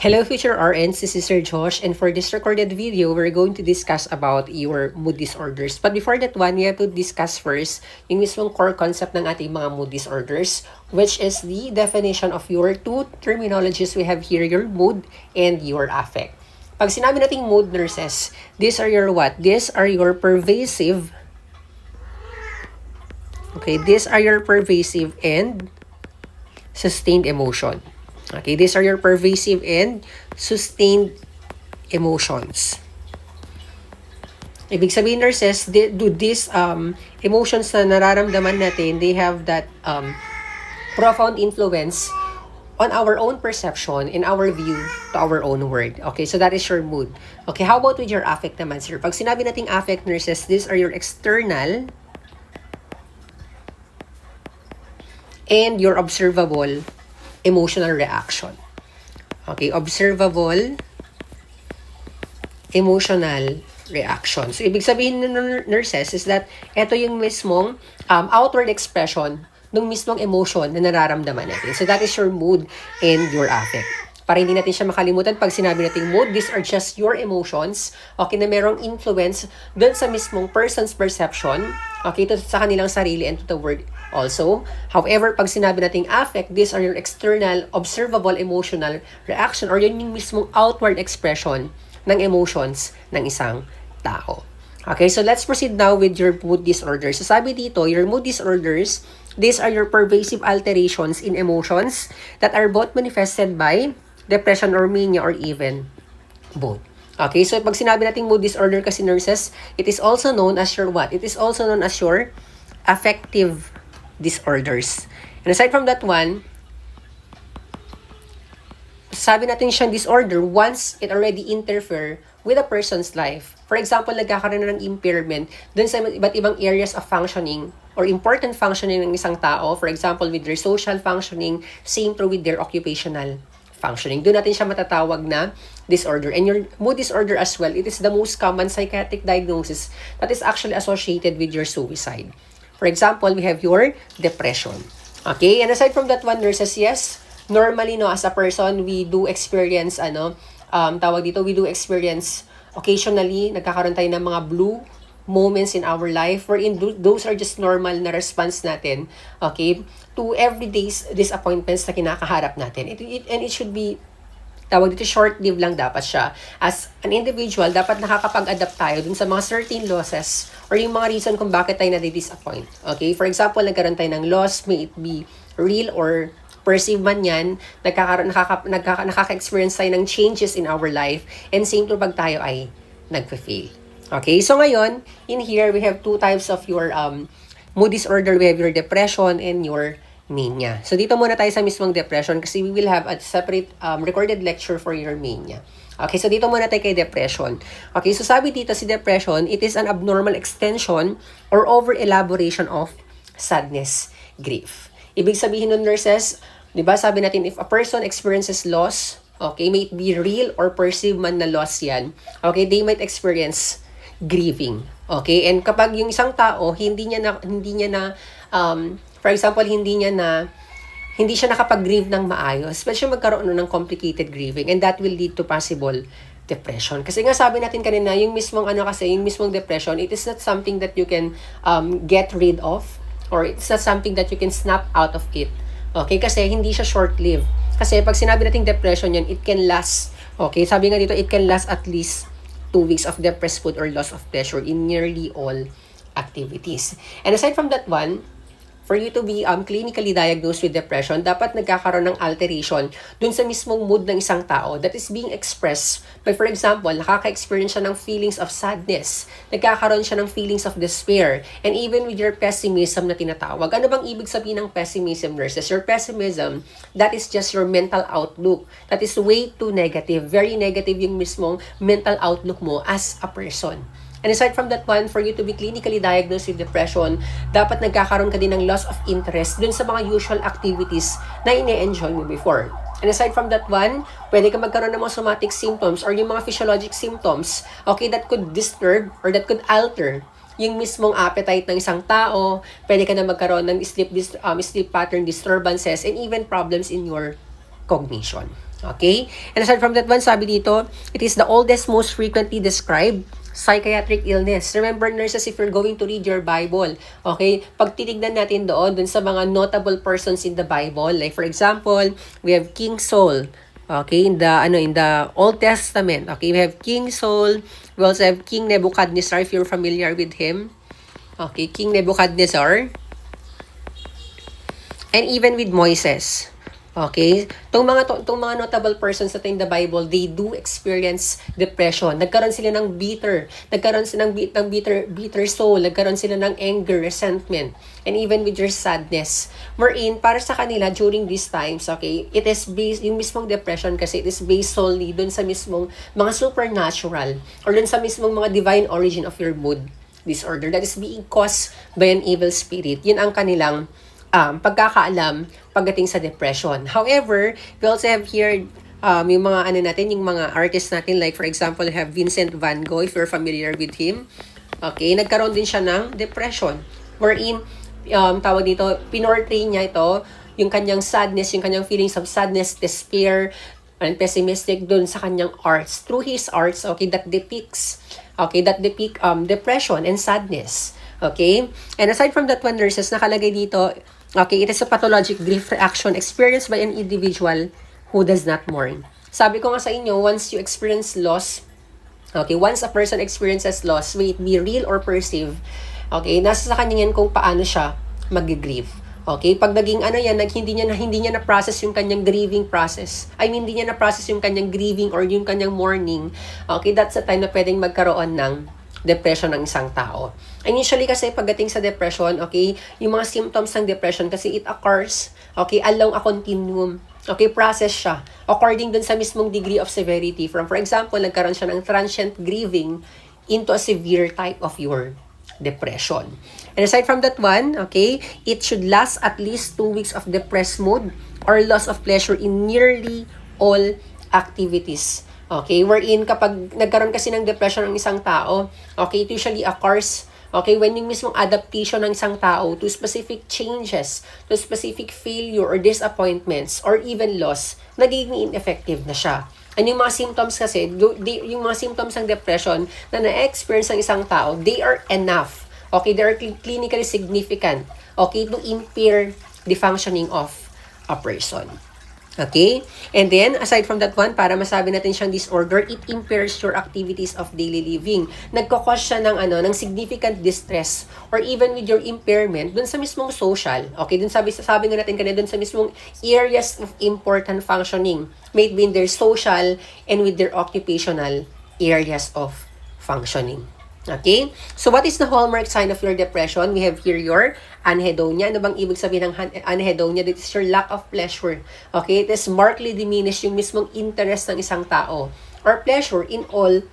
Hello future RNs, this is Sir Josh, and for this recorded video, we're going to discuss about your mood disorders. But before that one, we have to discuss first yung mismong core concept ng ating mga mood disorders, which is the definition of your two terminologies we have here, your mood and your affect. Pag sinabi nating mood, nurses, these are your what? These are your pervasive, these are your pervasive and sustained emotion. Okay, these are your pervasive and sustained emotions. Ibig sabihin, nurses, do these emotions na nararamdaman natin, they have that profound influence on our own perception, in our view to our own world. Okay, so that is your mood. Okay, how about with your affect naman, sir? Pag sinabi nating affect, nurses, these are your external and your observable emotional reaction. Okay, observable emotional reaction. So, ibig sabihin ng nurses is that ito yung mismong outward expression ng mismong emotion na nararamdaman natin. So, that is your mood and your affect. Para hindi natin siya makalimutan, pag sinabi natin mood, these are just your emotions, okay, na merong influence dun sa mismong person's perception, okay, to sa kanilang sarili and to the world also. However, pag sinabi nating affect, these are your external, observable emotional reaction or yun yung mismong outward expression ng emotions ng isang tao. Okay, so let's proceed now with your mood disorders. So sabi dito, your mood disorders, these are your pervasive alterations in emotions that are both manifested by depression or mania or even both. Okay, so pag sinabi nating mood disorder kasi, nurses, it is also known as your what? It is also known as your affective disorders. And aside from that one, sabi natin siyang disorder once it already interfere with a person's life. For example, nagkakaroon na ng impairment dun sa iba't ibang areas of functioning or important functioning ng isang tao. For example, with their social functioning, same true with their occupational functioning. Doon natin siya matatawag na disorder. And your mood disorder as well, it is the most common psychiatric diagnosis that is actually associated with your suicide. For example, we have your depression. Okay? And aside from that one, nurses, yes, normally, no, as a person, we do experience, we do experience occasionally, nagkakaroon tayo ng mga blue moments in our life wherein those are just normal na response natin, okay, to everyday's disappointments na kinakaharap natin. And it should be, short-lived lang dapat siya. As an individual, dapat nakakapag-adapt tayo dun sa mga certain losses or yung mga reason kung bakit tayo na-disappoint. Okay? For example, nagkaroon tayo ng loss, may it be real or perceive man yan, nakaka-experience tayo ng changes in our life, and same to pag tayo ay nagpe-fail. Okay, so ngayon, in here, we have two types of your mood disorder. We have your depression and your mania. So dito muna tayo sa mismong depression kasi we will have a separate recorded lecture for your mania. Okay, so dito muna tayo kay depression. Okay, so sabi dito si depression, it is an abnormal extension or over-elaboration of sadness, grief. Ibig sabihin nun, nurses, di ba sabi natin, if a person experiences loss, okay, may it be real or perceived man na loss yan, okay, they might experience grieving. Okay? And kapag yung isang tao, hindi niya na for example, hindi siya nakapag-grieve ng maayos, especially magkaroon ng complicated grieving, and that will lead to possible depression. Kasi nga sabi natin kanina, yung mismong depression, it is not something that you can get rid of, or it's not something that you can snap out of it. Okay? Kasi hindi siya short-lived. Kasi pag sinabi natin depression yan, it can last. Okay? Sabi nga dito, it can last at least 2 weeks of depressed mood or loss of pleasure in nearly all activities. And aside from that one, for you to be clinically diagnosed with depression, dapat nagkakaroon ng alteration dun sa mismong mood ng isang tao that is being expressed by, for example, nakaka-experience siya ng feelings of sadness, nagkakaroon siya ng feelings of despair, and even with your pessimism na tinatawag. Ano bang ibig sabihin ng pessimism, nurses? Your pessimism, that is just your mental outlook. That is way too negative. Very negative yung mismong mental outlook mo as a person. And aside from that one, for you to be clinically diagnosed with depression, dapat nagkakaroon ka din ng loss of interest dun sa mga usual activities na ine-enjoy mo before. And aside from that one, pwede ka magkaroon ng mga somatic symptoms or yung mga physiologic symptoms, okay, that could disturb or that could alter yung mismong appetite ng isang tao. Pwede ka na magkaroon ng sleep pattern disturbances and even problems in your cognition. Okay? And aside from that one, sabi dito, it is the oldest, most frequently described psychiatric illness. Remember, nurses, if you're going to read your Bible, okay, pag titignan natin dun sa mga notable persons in the Bible, like for example, we have King Saul, okay, in the Old Testament, okay, we have King Saul, we also have King Nebuchadnezzar, if you're familiar with him, okay, King Nebuchadnezzar, and even with Moises. Okay? Tong mga notable persons in the Bible, they do experience depression. Nagkaroon sila ng nagkaroon sila ng bitter soul, nagkaroon sila ng anger, resentment, and even with your sadness. Wherein, para sa kanila, during these times, okay, it is based, yung mismong depression kasi, it is based solely dun sa mismong mga supernatural, or dun sa mismong mga divine origin of your mood disorder that is being caused by an evil spirit. Yun ang kanilang pagkakaalam pagdating sa depression. However, we also have here yung mga yung mga artists natin, like for example, we have Vincent van Gogh, if you're familiar with him. Okay, nagkaroon din siya ng depression. Wherein, tawag dito, pinortray niya ito, yung kanyang sadness, yung kanyang feelings of sadness, despair, and pessimistic dun sa kanyang arts. Through his arts, okay, that depict depression and sadness. Okay? And aside from that one, nurses, nakalagay dito, okay, it is a pathologic grief reaction experienced by an individual who does not mourn. Sabi ko nga sa inyo, once you experience loss, okay, once a person experiences loss, may it be real or perceived, okay, nasa sa kanya yan kung paano siya mag-grieve. Okay, pag naging hindi niya na-process yung kanyang grieving process. Hindi niya na-process yung kanyang grieving or yung kanyang mourning. Okay, that's the time na pwedeng magkaroon ng depression ng isang tao. And usually kasi pagdating sa depression, okay, yung mga symptoms ng depression kasi it occurs, okay, along a continuum. Okay, process siya according dun sa mismong degree of severity. For example, nagkaroon siya ng transient grieving into a severe type of your depression. And aside from that one, okay, it should last at least 2 weeks of depressed mood or loss of pleasure in nearly all activities. Okay, wherein kapag nagkaroon kasi ng depression ng isang tao, okay, it usually occurs, okay, when yung mismong adaptation ng isang tao to specific changes, to specific failure or disappointments, or even loss, nagiging ineffective na siya. And yung mga symptoms kasi, yung mga symptoms ng depression na na-experience ng isang tao, they are enough, okay, they are clinically significant, okay, to impair the functioning of a person. Okay? And then, aside from that one, para masabi natin siyang disorder, it impairs your activities of daily living. Nagkakos siya ng significant distress or even with your impairment dun sa mismong social. Okay? Dun sabi nga natin kanina, dun sa mismong areas of important functioning. May it be in their social and with their occupational areas of functioning. Okay? So, what is the hallmark sign of your depression? We have here your anhedonia. Ano bang ibig sabihin ng anhedonia? This is your lack of pleasure. Okay? It is markedly diminished yung mismong interest ng isang tao or pleasure in all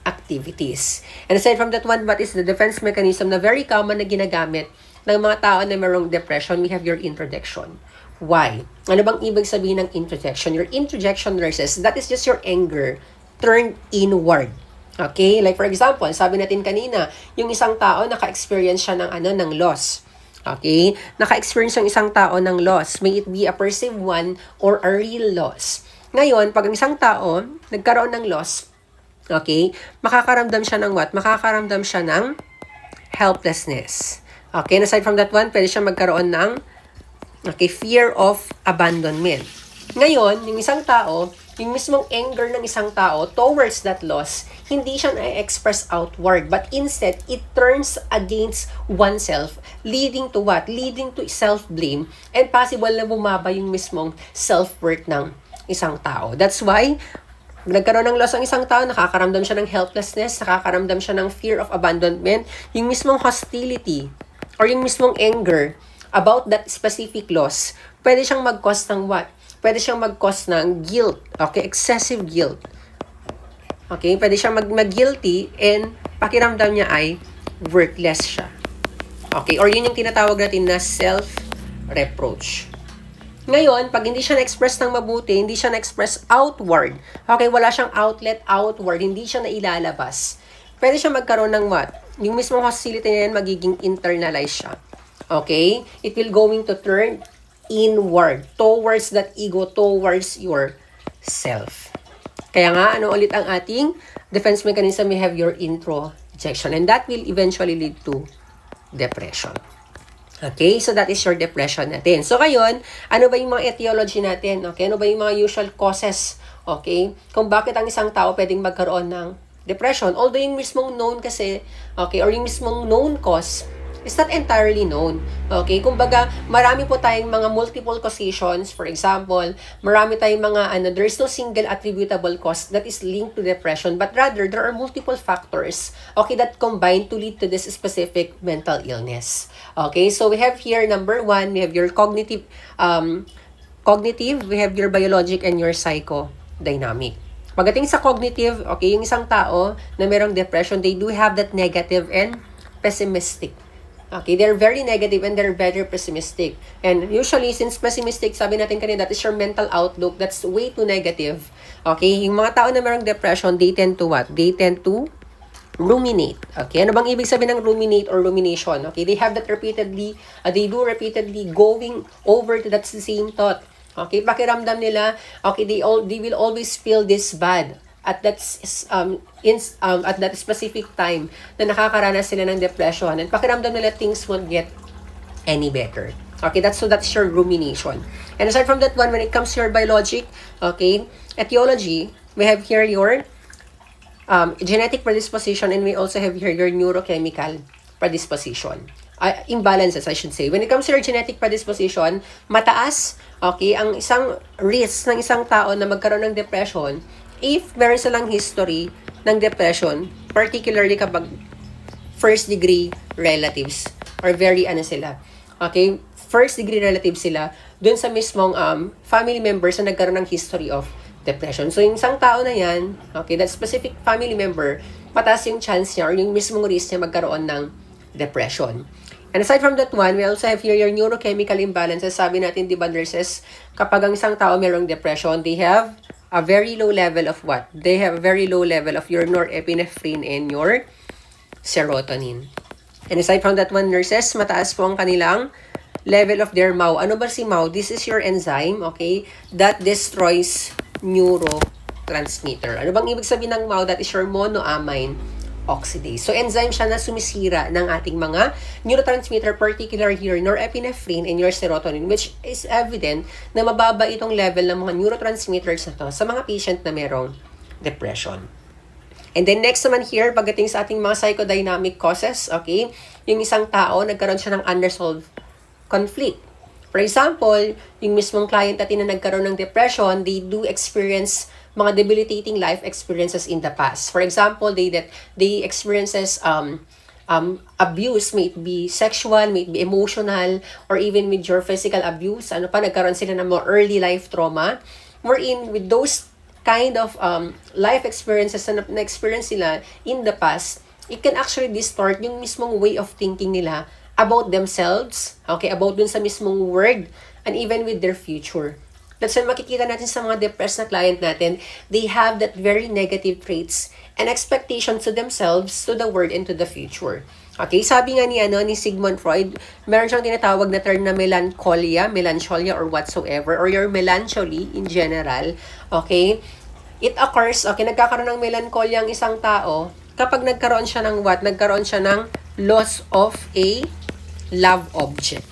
activities. And aside from that one, what is the defense mechanism na very common na ginagamit ng mga tao na mayroong depression? We have your introjection. Why? Ano bang ibig sabihin ng introjection? Your introjection, nurses, that is just your anger turned inward. Okay? Like for example, sabi natin kanina, yung isang tao naka-experience siya ng loss. Okay? Naka-experience yung isang tao ng loss. May it be a perceived one or a real loss. Ngayon, pag ang isang tao nagkaroon ng loss, okay, makakaramdam siya ng what? Makakaramdam siya ng helplessness. Okay? And aside from that one, pwede siya magkaroon ng fear of abandonment. Ngayon, yung isang tao, yung mismong anger ng isang tao towards that loss, hindi siya na-express outward, but instead, it turns against oneself, leading to what? Leading to self-blame, and possible na bumaba yung mismong self-worth ng isang tao. That's why, nagkaroon ng loss ang isang tao, nakakaramdam siya ng helplessness, nakakaramdam siya ng fear of abandonment, yung mismong hostility, or yung mismong anger about that specific loss, pwede siyang mag-cause ng what? Pwede siyang mag-cause ng guilt. Okay? Excessive guilt. Okay? Pwede siyang mag-guilty and pakiramdam niya ay worthless siya. Okay? Or yun yung tinatawag natin na self-reproach. Ngayon, pag hindi siya na-express ng mabuti, hindi siya na-express outward, okay, wala siyang outlet outward, hindi siya nailalabas, pwede siya magkaroon ng what? Yung mismong hostility na yan, magiging internalized siya. Okay? It will going to turn inward, towards that ego, towards your self. Kaya nga, ano ulit ang ating defense mechanism? We have your introjection, and that will eventually lead to depression. Okay, so that is your depression natin. So ngayon, ano ba yung mga etiology natin? Okay, ano ba yung mga usual causes? Okay, kung bakit ang isang tao pwedeng magkaroon ng depression. Although yung mismong known kasi, okay, or yung mismong known cause, is not entirely known. Okay? Kumbaga, marami po tayong mga multiple causations. For example, marami tayong mga, there is no single attributable cause that is linked to depression, but rather, there are multiple factors, okay, that combine to lead to this specific mental illness. Okay? So, we have here, number 1, we have your cognitive, we have your biologic and your psychodynamic. Pagdating sa cognitive, okay, yung isang tao na merong depression, they do have that negative and pessimistic. Okay, they're very negative and they're very pessimistic. And usually, since pessimistic, sabi natin kanina, that is your mental outlook, that's way too negative. Okay, yung mga tao na merong depression, they tend to what? They tend to ruminate. Okay, ano bang ibig sabihin ng ruminate or rumination? Okay, they have that repeatedly, they do repeatedly going over to that same thought. Okay, pakiramdam nila, okay, they will always feel this bad at that at that specific time na nakakaranas sila ng depression, and pakiramdam nila things won't get any better. Okay, that's your rumination. And aside from that one, when it comes to your biologic, okay, etiology, we have here your genetic predisposition, and we also have here your neurochemical predisposition. Imbalances, I should say. When it comes to your genetic predisposition, mataas, okay, ang isang risk ng isang tao na magkaroon ng depression if meron silang history ng depression, particularly kapag first degree relatives or very sila. Okay? First degree relatives sila dun sa mismong family members na nagkaroon ng history of depression. So, yung isang tao na yan, okay, that specific family member, mataas yung chance niya or yung mismong risk niya magkaroon ng depression. And aside from that one, we also have here your neurochemical imbalances. Sabi natin, di ba, nurses, kapag ang isang tao merong depression, they have a very low level of what? They have a very low level of your norepinephrine and your serotonin. And aside from that one, nurses, mataas po ang kanilang level of their MAO. Ano ba si MAO? This is your enzyme, okay, that destroys neurotransmitter. Ano bang ibig sabihin ng MAO? That is your monoamine oxidase. So, enzyme siya na sumisira ng ating mga neurotransmitter, particularly your norepinephrine and your serotonin, which is evident na mababa itong level ng mga neurotransmitters na to sa mga patient na merong depression. And then next naman here, pagdating sa ating mga psychodynamic causes, okay, yung isang tao, nagkaroon siya ng unresolved conflict. For example, yung mismong client natin na nagkaroon ng depression, they do experience mga debilitating life experiences in the past. For example, they experiences abuse, may it be sexual, may it be emotional, or even with your physical abuse. Nagkaroon sila ng more early life trauma. Wherein, with those kind of life experiences na experience nila in the past, it can actually distort yung mismong way of thinking nila about themselves, okay, about dun sa mismong word, and even with their future. That's why makikita natin sa mga depressed na client natin, they have that very negative traits and expectations to themselves, to the world, and to the future. Okay, sabi nga ni Sigmund Freud, meron siyang tinatawag na term na melancholia or whatsoever, or your melancholy in general. Okay, it occurs, okay, nagkakaroon ng melancholia ang isang tao kapag nagkaroon siya ng what? Nagkaroon siya ng loss of a love object.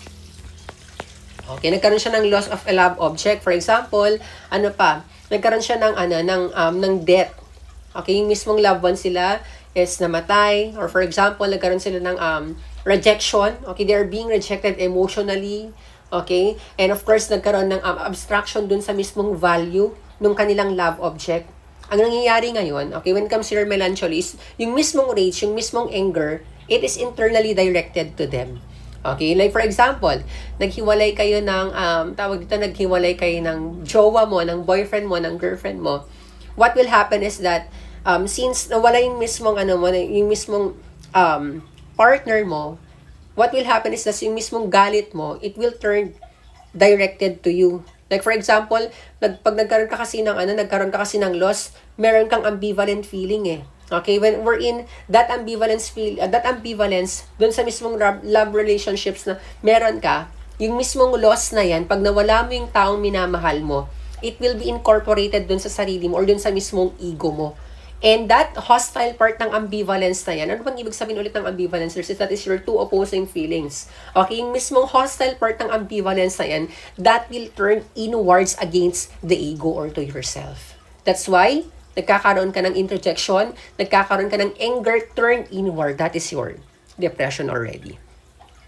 Okay, nagkaroon siya ng loss of a love object. For example, nagkaroon siya ng death. Okay, yung mismong loved one sila is namatay, or for example, nagkaroon sila ng rejection. Okay, they are being rejected emotionally. Okay, and of course, nagkaroon ng abstraction dun sa mismong value ng kanilang love object. Ang nangyayari ngayon, okay, when it comes to your melancholy, yung mismong rage, yung mismong anger, it is internally directed to them. Okay, like for example, naghiwalay kayo ng, naghiwalay kayo ng jowa mo, ng boyfriend mo, ng girlfriend mo. What will happen is that, since nawala yung mismong, partner mo, what will happen is that yung mismong galit mo, it will turn directed to you. Like for example, pag nagkaroon ka kasi ng loss, meron kang ambivalent feeling eh. Okay, when we're in that ambivalence dun sa mismong love relationships na meron ka, yung mismong loss na yan, pag nawala mo yung taong minamahal mo, it will be incorporated dun sa sarili mo or dun sa mismong ego mo. And that hostile part ng ambivalence na yan, ano bang ibig sabihin ulit ng ambivalence? That is your two opposing feelings. Okay, yung mismong hostile part ng ambivalence na yan, that will turn inwards against the ego or to yourself. That's why, nagkakaroon ka ng interjection, nagkakaroon ka ng anger, turn inward. That is your depression already.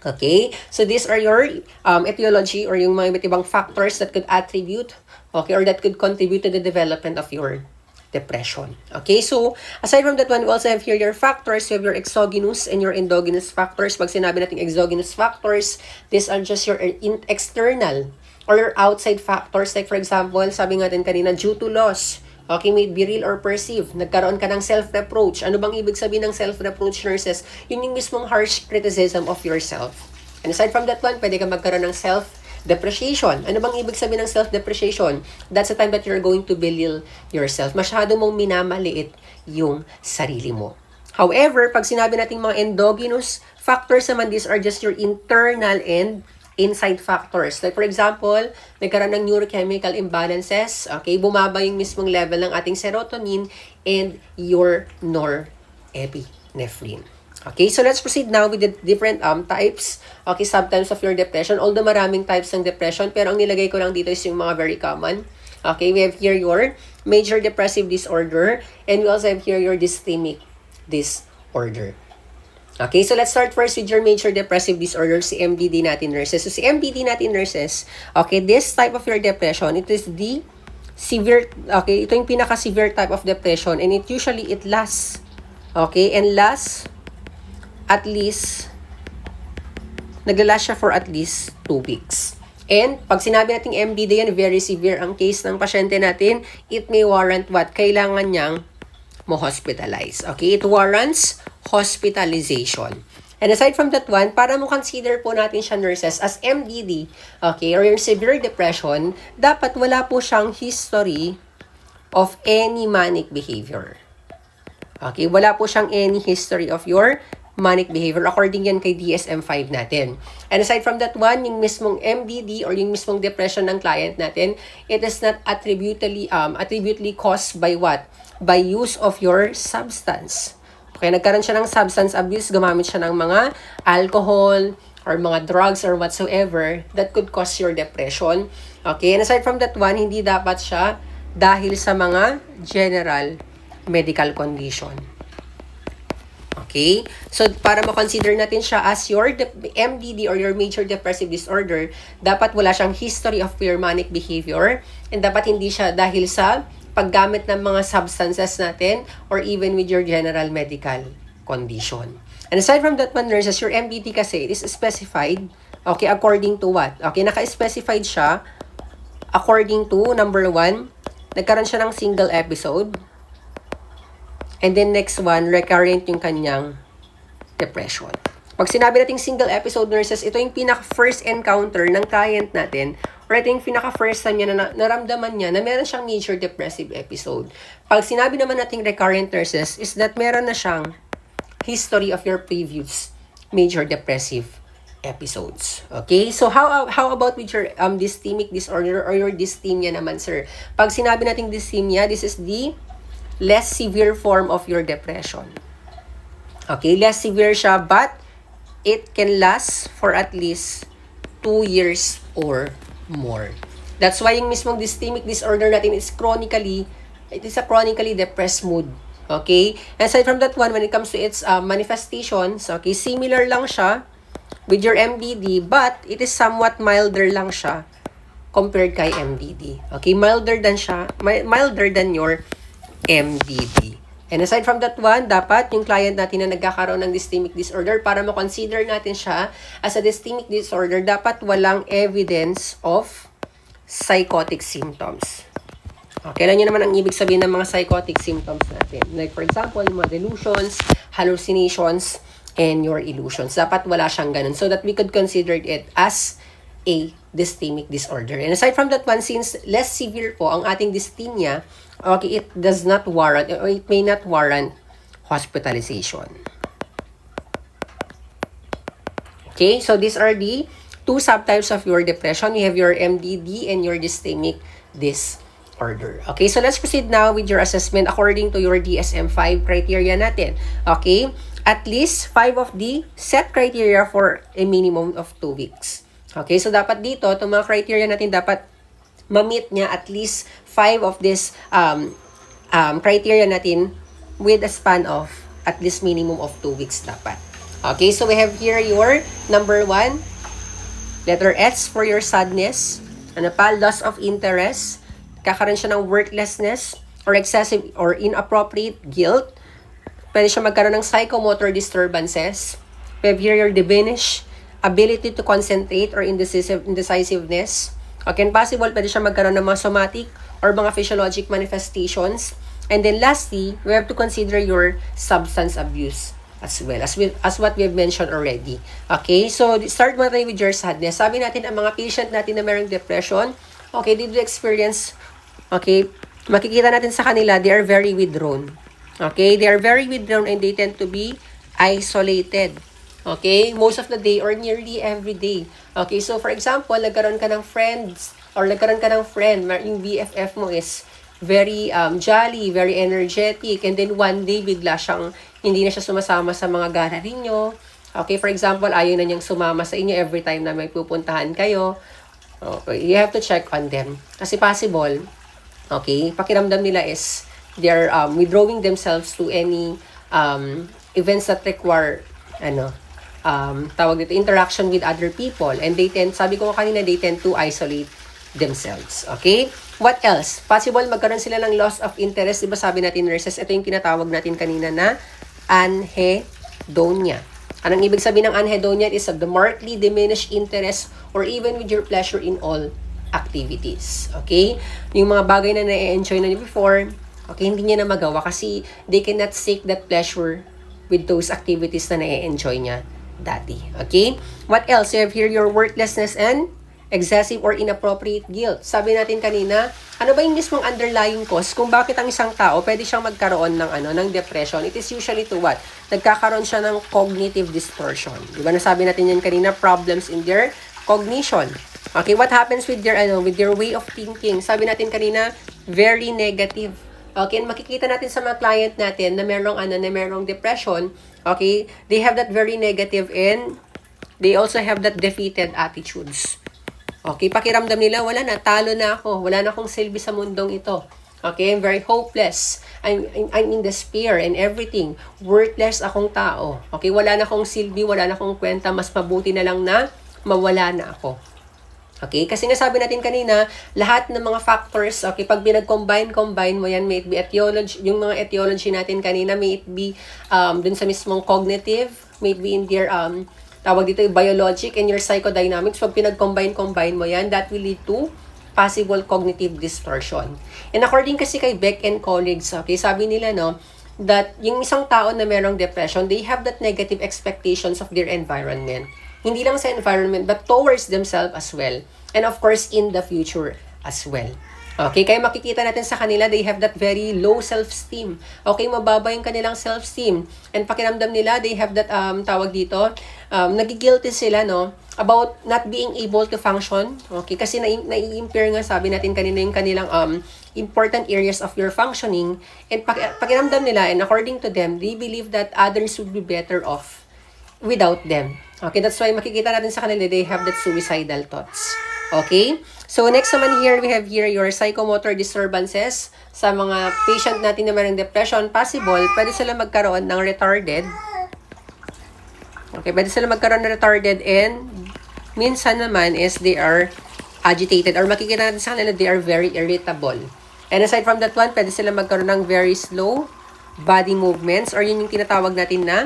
Okay? So these are your etiology or yung mga iba't ibang factors that could attribute, okay, or that could contribute to the development of your depression. Okay, so aside from that one, we also have here your factors. You have your exogenous and your endogenous factors. Pag sinabi natin exogenous factors, these are just your external or your outside factors. Like for example, sabi nga natin kanina, due to loss. Okay, may it be real or perceived. Nagkaroon ka ng self-reproach. Ano bang ibig sabihin ng self-reproach, nurses? Yun yung mismong harsh criticism of yourself. And aside from that one, pwede ka magkaroon ng self-depreciation. Ano bang ibig sabihin ng self-depreciation? That's the time that you're going to belittle yourself. Masyado mong minamaliit yung sarili mo. However, pag sinabi natin mga endogenous factors naman, these are just your internal and inside factors. Like for example, nagkaroon ng neurochemical imbalances, okay, bumaba yung mismong level ng ating serotonin and your norepinephrine. Okay, so let's proceed now with the different types, okay, subtypes of your depression. Although maraming types ng depression, pero ang nilagay ko lang dito is yung mga very common. Okay, we have here your major depressive disorder, and we also have here your dysthymic disorder. Okay, so let's start first with your major depressive disorder, si MDD natin, nurses. So si MDD natin, nurses, okay, this type of your depression, it is the severe, okay, ito yung pinaka-severe type of depression, and it lasts, okay, and lasts at least, naglalast siya for at least 2 weeks. And pag sinabi natin MDD yan, very severe ang case ng pasyente natin, it may warrant what? Kailangan niyang mo-hospitalize. Okay, it warrants hospitalization. And aside from that one, para mo consider po natin siya, nurses, as MDD, okay, or yung severe depression, dapat wala po siyang history of any manic behavior. Okay, wala po siyang any history of your manic behavior according yan kay DSM-5 natin. And aside from that one, yung mismong MDD or yung mismong depression ng client natin, it is not attributely caused by what? By use of your substance. Okay, nagkaroon siya ng substance abuse, gumamit siya ng mga alcohol or mga drugs or whatsoever that could cause your depression. Okay, and aside from that one, hindi dapat siya dahil sa mga general medical condition. Okay, so para ma-consider natin siya as your MDD or your major depressive disorder, dapat wala siyang history of your manic behavior and dapat hindi siya dahil sa paggamit ng mga substances natin or even with your general medical condition. And aside from that one, nurses, your MDD kasi, it is specified, okay, according to what? Okay, naka-specified siya according to, number 1, nagkaroon siya ng single episode. And then next one, recurrent yung kanyang depression. Pag sinabi nating single episode, nurses, ito yung pinaka-first encounter ng client natin or ito yung pinaka-first time niya na naramdaman niya na meron siyang major depressive episode. Pag sinabi naman nating recurrent, nurses, is that meron na siyang history of your previous major depressive episodes. Okay? So, how about with your dysthymic disorder or your dysthymia naman, sir? Pag sinabi nating dysthymia, this is the less severe form of your depression. Okay? Less severe siya, but it can last for at least 2 years or more. That's why yung mismong dysthymic disorder natin is it is a chronically depressed mood. Okay? And aside from that one, when it comes to its manifestations, okay, similar lang siya with your MDD, but it is somewhat milder lang siya compared kay MDD. Okay? Milder than your MDD. And aside from that one, dapat yung client natin na nagkakaroon ng dysthymic disorder, para ma-consider natin siya as a dysthymic disorder, dapat walang evidence of psychotic symptoms. Okay, alam niyo naman ang ibig sabihin ng mga psychotic symptoms natin. Like for example, mga delusions, hallucinations, and your illusions. Dapat wala siyang ganun so that we could consider it as a dysthymic disorder. And aside from that one, since less severe po ang ating dysthymia, okay, it does not warrant, or it may not warrant hospitalization. Okay, so these are the 2 subtypes of your depression. You have your MDD and your dysthymic disorder. disorder. Okay, so let's proceed now with your assessment according to your DSM-5 criteria natin. Okay, at least 5 of the set criteria for a minimum of 2 weeks. Okay, so dapat dito, itong mga criteria natin dapat ma-meet niya at least 5 of this criteria natin with a span of at least minimum of 2 weeks dapat. Okay, so we have here your number 1, letter S for your sadness. Ano pa? Loss of interest. Kakaroon siya ng worthlessness or excessive or inappropriate guilt. Pwede siya magkaroon ng psychomotor disturbances. We have here your diminished ability to concentrate or indecisiveness. Okay, and possible, pwede siya magkaroon ng mga somatic or mga physiologic manifestations. And then lastly, we have to consider your substance abuse as well, as what we have mentioned already. Okay, so start mo tayo with your sadness. Sabi natin, ang mga patient natin na mayroong depression, okay, they do experience, okay, makikita natin sa kanila, they are very withdrawn. Okay, they are very withdrawn and they tend to be isolated. Okay, most of the day or nearly every day. Okay, so for example, nagkaroon ka ng friends or nagkaroon ka ng friend, yung BFF mo is very jolly, very energetic, and then one day bigla siyang hindi na siya sumasama sa mga gala ninyo. Okay, for example, ayaw na niyang sumama sa inyo every time na may pupuntahan kayo. Okay, you have to check on them. Kasi possible, okay, pakiramdam nila is they're withdrawing themselves to any events that require, tawag dito, interaction with other people. And they tend, sabi ko kanina, they tend to isolate themselves. Okay? What else? Possible magkaroon sila ng loss of interest. Diba sabi natin, nurses, ito yung tinatawag natin kanina na anhedonia. Anong ibig sabihin ng anhedonia? It is the markedly diminished interest or even with your pleasure in all activities. Okay? Yung mga bagay na na-enjoy na niyo before, okay, hindi niya na magawa kasi they cannot seek that pleasure with those activities na na-enjoy niya dati. Okay? What else? You have here your worthlessness and excessive or inappropriate guilt. Sabi natin kanina, ano ba yung mismong underlying cause kung bakit ang isang tao pwede siyang magkaroon ng ng depression? It is usually to what? Nagkakaroon siya ng cognitive distortion. Di ba nasabi natin yan kanina, problems in their cognition. Okay, what happens with their way of thinking? Sabi natin kanina, very negative. Okay, and makikita natin sa mga client natin na merong depression, okay? They have that very negative and they also have that defeated attitudes. Okay, pakiramdam nila, wala na, talo na ako. Wala na akong silbi sa mundong ito. Okay, I'm very hopeless. I'm in despair and everything. Worthless akong tao. Okay, wala na akong silbi, wala na akong kwenta. Mas mabuti na lang na mawala na ako. Okay, kasi nga sabi natin kanina, lahat ng mga factors, okay, pag combine mo yan, may it be etiology, yung mga etiology natin kanina, may it be dun sa mismong cognitive, may it be in their tawag dito yung biologic and your psychodynamics. Pag pinag-combine mo yan, that will lead to possible cognitive distortion. And according kasi kay Beck and colleagues, okay, sabi nila, that yung isang tao na merong depression, they have that negative expectations of their environment. Hindi lang sa environment, but towards themselves as well. And of course, in the future as well. Okay, kaya makikita natin sa kanila, they have that very low self-esteem. Okay, mababa yung kanilang self-esteem. And pakiramdam nila, they have that, tawag dito, nagigilty sila, about not being able to function. Okay, kasi nai-impair nga, sabi natin kanina, yung kanilang important areas of your functioning. And pakiramdam nila, and according to them, they believe that others would be better off without them. Okay, that's why makikita natin sa kanila, they have that suicidal thoughts. Okay? So, next naman here, we have here your psychomotor disturbances. Sa mga patient natin na mayroong depression, possible, pwede sila magkaroon ng retarded. Okay, pwede sila magkaroon ng retarded and minsan naman is they are agitated or makikita natin sa kanila, they are very irritable. And aside from that one, pwede sila magkaroon ng very slow body movements or yun yung tinatawag natin na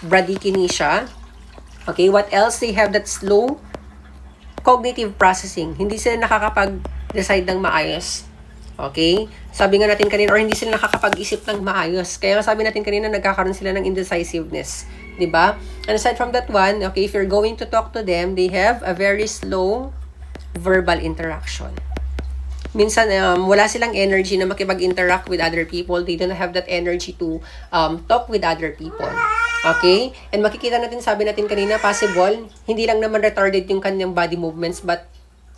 bradykinesia. Okay, what else? They have that slow cognitive processing. Hindi sila nakakapag-decide ng maayos. Okay? Sabi nga natin kanina, or hindi sila nakakapag-isip ng maayos. Kaya nga sabi natin kanina, nagkakaroon sila ng indecisiveness. Diba? And aside from that one, okay, if you're going to talk to them, they have a very slow verbal interaction. Minsan, wala silang energy na makipag-interact with other people. They don't have that energy to talk with other people. Okay? And makikita natin, sabi natin kanina, possible, hindi lang naman retarded yung kanyang body movements, but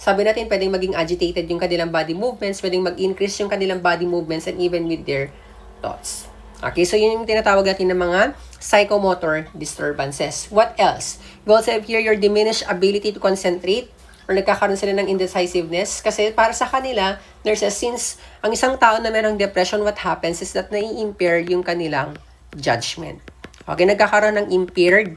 Sabi natin, pwedeng maging agitated yung kanilang body movements, pwedeng mag-increase yung kanilang body movements, and even with their thoughts. Okay, so yun yung tinatawag natin ng mga psychomotor disturbances. What else? We also have here your diminished ability to concentrate, or nagkakaroon sila ng indecisiveness. Kasi para sa kanila, nurses, since ang isang tao na merong depression, what happens is that nai-impair yung kanilang judgment. Okay, nagkakaroon ng impaired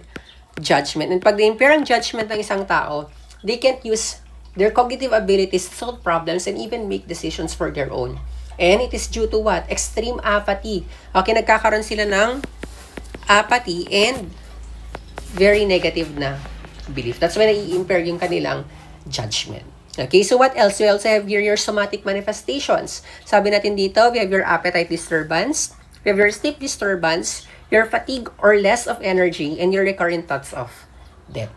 judgment. And pag na-impair ang judgment ng isang tao, they can't use their cognitive abilities to solve problems and even make decisions for their own. And it is due to what? Extreme apathy. Okay, nagkakaroon sila ng apathy and very negative na belief. That's why nai-impair yung kanilang judgment. Okay, so what else? We also have here your somatic manifestations. Sabi natin dito, we have your appetite disturbance, we have your sleep disturbance, your fatigue or less of energy, and your recurrent thoughts of death.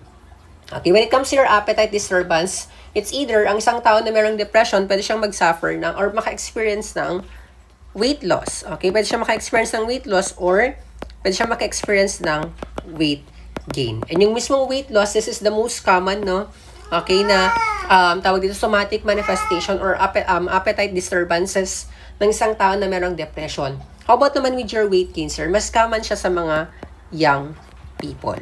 Okay, when it comes to your appetite disturbance, it's either ang isang tao na merong depression, pwede siyang mag-suffer ng or maka-experience ng weight loss. Okay, pwede siyang maka-experience ng weight loss or pwede siyang maka-experience ng weight gain. And yung mismong weight loss, this is the most common, no? Okay, na tawag dito somatic manifestation or appetite disturbances ng isang tao na merong depression. How about naman with your weight gain, sir? Mas common siya sa mga young people.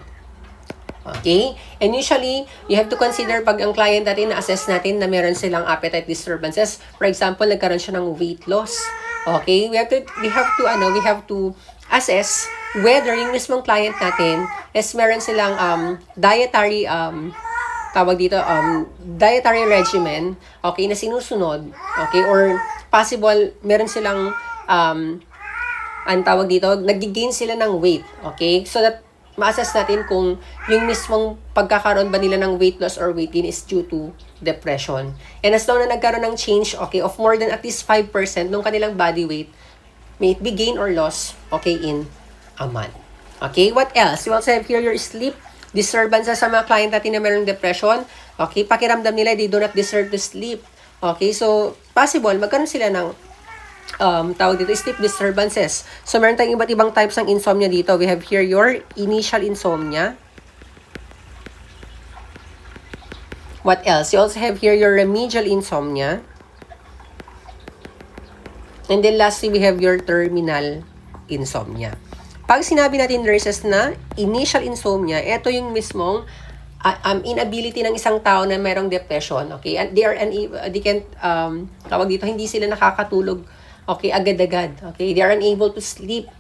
Okay? And usually, you have to consider pag ang client natin, na-assess natin na meron silang appetite disturbances. For example, nagkaroon siya ng weight loss. Okay? We have to assess whether yung mismong client natin is meron silang dietary dietary regimen, okay, na sinusunod, okay, or possible, meron silang, nag-gain sila ng weight, okay, so that, ma-assess natin kung yung mismong pagkakaroon ba nila ng weight loss or weight gain is due to depression. And as long na nagkaroon ng change, okay, of more than at least 5% ng kanilang body weight, may it be gain or loss, okay, in a month. Okay, what else? You also have here your sleep disturbances sa mga client natin na mayroong depression. Okay, pakiramdam nila, they do not deserve to sleep. Okay, so, possible, magkaroon sila ng, sleep disturbances. So, meron tayong iba't ibang types ng insomnia dito. We have here your initial insomnia. What else? You also have here your remedial insomnia. And then, lastly, we have your terminal insomnia. Pag sinabi natin, nurses, na initial insomnia, ito yung mismong inability ng isang tao na mayroong depression, okay? And they can't, hindi sila nakakatulog, okay, agad-agad, okay? They are unable to sleep,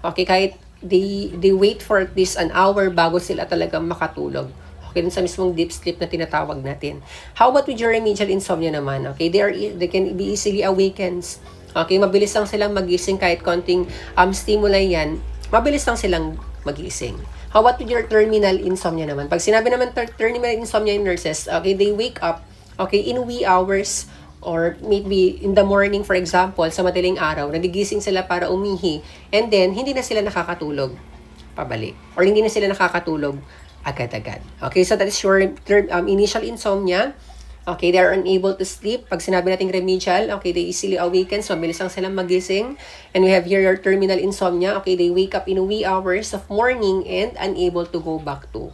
okay? Kahit they wait for at least an hour bago sila talagang makatulog. Okay, dun sa mismong deep sleep na tinatawag natin. How about with your remedial insomnia naman, okay? They can be easily awakened. Okay, mabilis lang silang magising kahit konting stimuli yan. Mabilis lang silang magising. How about with your terminal insomnia naman? Pag sinabi naman terminal insomnia in nurses, okay, they wake up, okay, in wee hours or maybe in the morning, for example, sa madaling araw, nagigising sila para umihi, and then, hindi na sila nakakatulog pabalik. Or hindi na sila nakakatulog agad-agad. Okay, so that is your initial insomnia. Okay, they are unable to sleep. Pag sinabi natin remedial, okay, they easily awaken, so mabilis lang silang magising. And we have here your terminal insomnia. Okay, they wake up in wee hours of morning and unable to go back to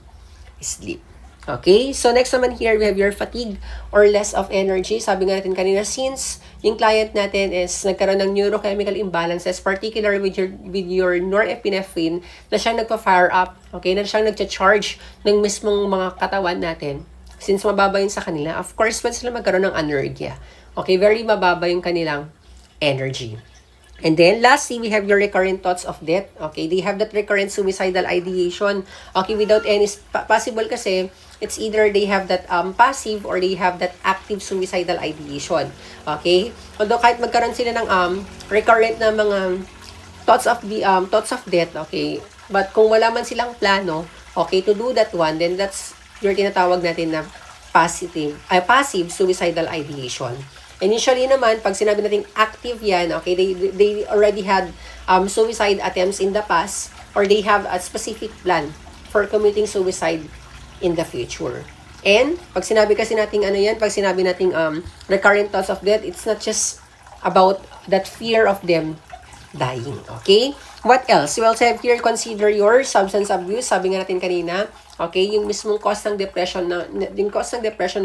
sleep. Okay, so next naman here, we have your fatigue or less of energy. Sabi nga natin kanina, since yung client natin is nagkaroon ng neurochemical imbalances, particularly with your norepinephrine, na siyang nagpa-fire up, okay, na siyang nagcha-charge ng mismong mga katawan natin. Since mababa yun sa kanila, of course, pwede sila magkaroon ng anergia. Okay, very mababa yung kanilang energy. And then, lastly, we have your recurrent thoughts of death. Okay, they have that recurrent suicidal ideation. Okay, without any, possible kasi, it's either they have that passive or they have that active suicidal ideation. Okay? Although kahit magkaroon sila ng recurrent na mga thoughts of death, okay? But kung wala man silang plano, okay, to do that one, then that's yung tinatawag natin na passive suicidal ideation. And usually naman, pag sinabi natin active yan, okay, they already had suicide attempts in the past or they have a specific plan for committing suicide in the future. And, pag sinabi kasi natin pag sinabi natin recurrent thoughts of death, it's not just about that fear of them dying. Okay? What else? We also have here, consider your substance abuse. Sabi nga natin kanina, okay, yung mismong cause ng depression na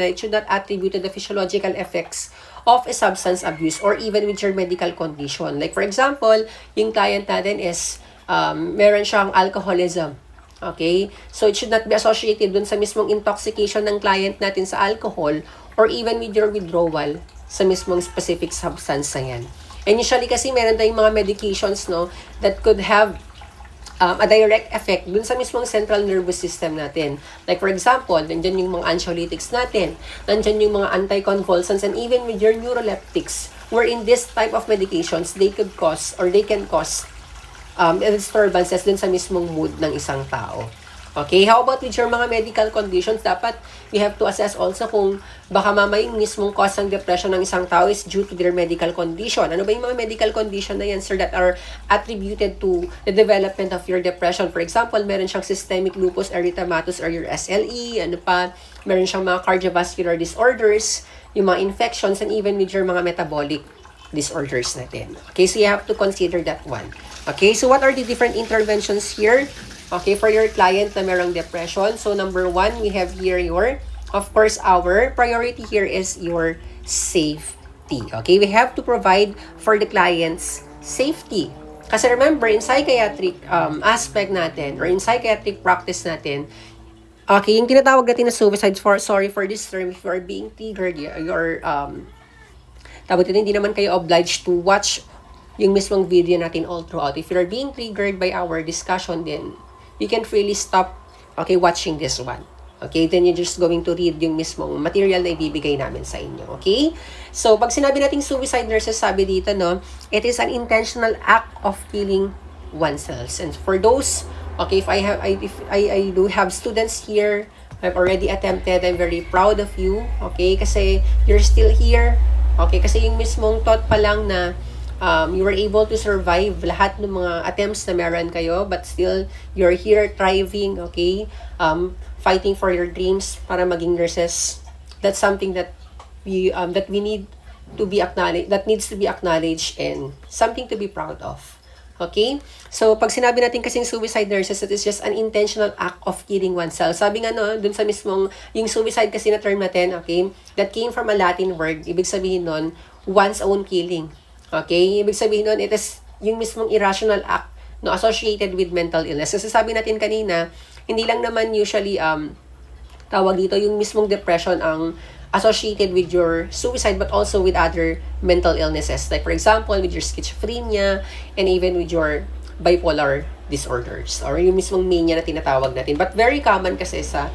it should not attribute to the physiological effects of a substance abuse or even with your medical condition. Like for example, yung client natin is meron siyang alcoholism. Okay? So it should not be associated dun sa mismong intoxication ng client natin sa alcohol or even with your withdrawal sa mismong specific substance na yan. And usually kasi meron tayong mga medications, no, that could have a direct effect dun sa mismong central nervous system natin. Like for example, nandyan yung mga anxiolytics natin, nandyan yung mga anticonvulsants, and even with your neuroleptics, wherein this type of medications, they could cause or they can cause disturbances dun sa mismong mood ng isang tao. Okay, how about with your mga medical conditions? Dapat we have to assess also kung baka mamayong mismong cause ng depression ng isang tao is due to their medical condition. Ano ba yung mga medical condition na yan, sir, that are attributed to the development of your depression? For example, meron siyang systemic lupus erythematosus or your SLE, ano pa, meron siyang mga cardiovascular disorders, yung mga infections, and even with your mga metabolic disorders natin. Okay, so you have to consider that one. Okay, so what are the different interventions here? Okay, for your client na merong depression. So, number one, we have here of course, our priority here is your safety. Okay, we have to provide for the client's safety. Kasi remember, in psychiatric aspect natin, or in psychiatric practice natin, okay, yung tinatawag natin na suicide, sorry for this term, if you are being triggered, you're, hindi naman kayo obliged to watch yung mismong video natin all throughout. If you're being triggered by our discussion, then you can freely stop, okay, watching this one. Okay, then you're just going to read yung mismong material na ibibigay namin sa inyo. Okay? So, pag sinabi nating suicide, nurses, sabi dito, no, it is an intentional act of killing oneself. And for those, okay, if I do have students here, I've already attempted, I'm very proud of you. Okay? Kasi you're still here. Okay? Kasi yung mismong thought pa lang na you were able to survive lahat ng mga attempts na meron kayo, but still, you're here thriving, okay? Fighting for your dreams para maging nurses. That's something that we need to be acknowledged, that needs to be acknowledged, and something to be proud of. Okay? So, pag sinabi natin kasing suicide nurses, it is just an intentional act of killing oneself. Sabi nga, no, dun sa mismong, yung suicide kasi na term natin, okay, that came from a Latin word, ibig sabihin nun, one's own killing. Okay? Ibig sabihin nun, it is yung mismong irrational act no, associated with mental illness. Kasi sabi natin kanina, hindi lang naman usually tawag dito yung mismong depression ang associated with your suicide, but also with other mental illnesses. Like for example, with your schizophrenia and even with your bipolar disorders or yung mismong mania na tinatawag natin. But very common kasi sa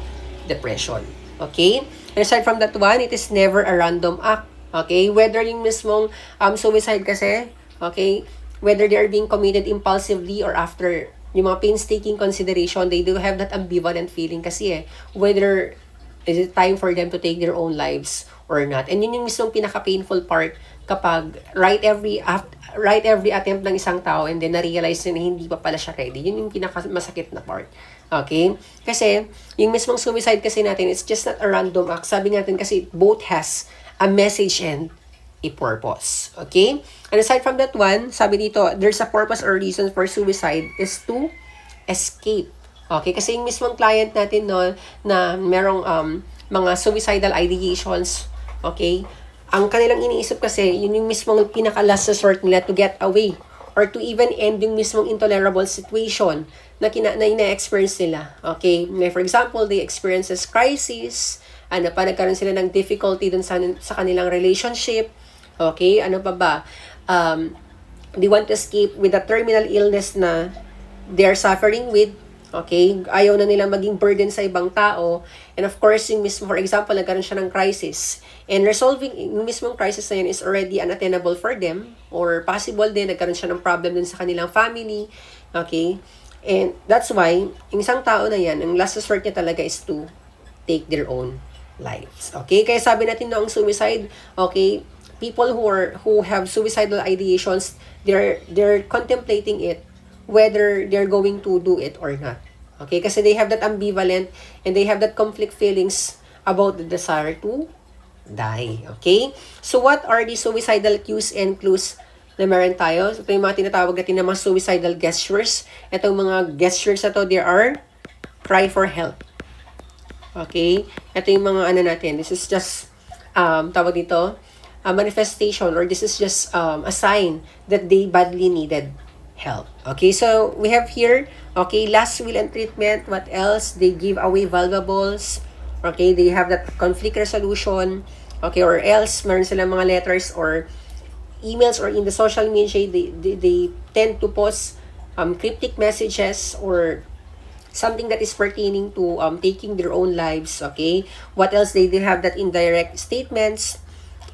depression. Okay? And aside from that one, it is never a random act. Okay? Whether yung mismong suicide kasi, okay, whether they are being committed impulsively or after yung mga painstaking consideration, they do have that ambivalent feeling kasi whether is it time for them to take their own lives or not. And yun yung mismong pinaka-painful part kapag right every attempt ng isang tao and then na-realize na hindi pa pala siya ready. Yun yung pinaka-masakit na part. Okay? Kasi, yung mismong suicide kasi natin, it's just not a random act. Sabi natin kasi both has a message and a purpose. Okay? And aside from that one, sabi dito, there's a purpose or reason for suicide is to escape. Okay? Kasi yung mismong client natin, no, na merong mga suicidal ideations, okay? Ang kanilang iniisip kasi, yun yung mismong pinaka-last resort nila to get away or to even end yung mismong intolerable situation na ina-experience nila. Okay? For example, they experiences crisis, nagkaroon sila ng difficulty dun sa kanilang relationship. Okay? Ano pa ba? They want to escape with a terminal illness na they're suffering with. Okay? Ayaw na nilang maging burden sa ibang tao. And of course, yung mismo, for example, nagkaroon siya ng crisis. And resolving yung mismong crisis na yun is already unattainable for them. Or possible din, nagkaroon siya ng problem dun sa kanilang family. Okay? And that's why, yung isang tao na yan, ang last resort niya talaga is to take their own lives. Okay? Kaya sabi natin noong suicide, okay, people who have suicidal ideations, they're contemplating it whether they're going to do it or not. Okay? Kasi they have that ambivalent and they have that conflict feelings about the desire to die. Okay? So what are the suicidal cues and clues na meron tayo. So, ito yung mga tinatawag natin na mga suicidal gestures. Itong mga gestures na to, there are cry for help. Okay? Ito yung mga ano natin. This is just, tawag dito, a manifestation, or this is just a sign that they badly needed help. Okay? So, we have here, okay, last will and treatment. What else? They give away valuables. Okay? They have that conflict resolution. Okay? Or else, meron silang mga letters or emails, or in the social media, they tend to post cryptic messages or something that is pertaining to taking their own lives. Okay, what else? They have that indirect statements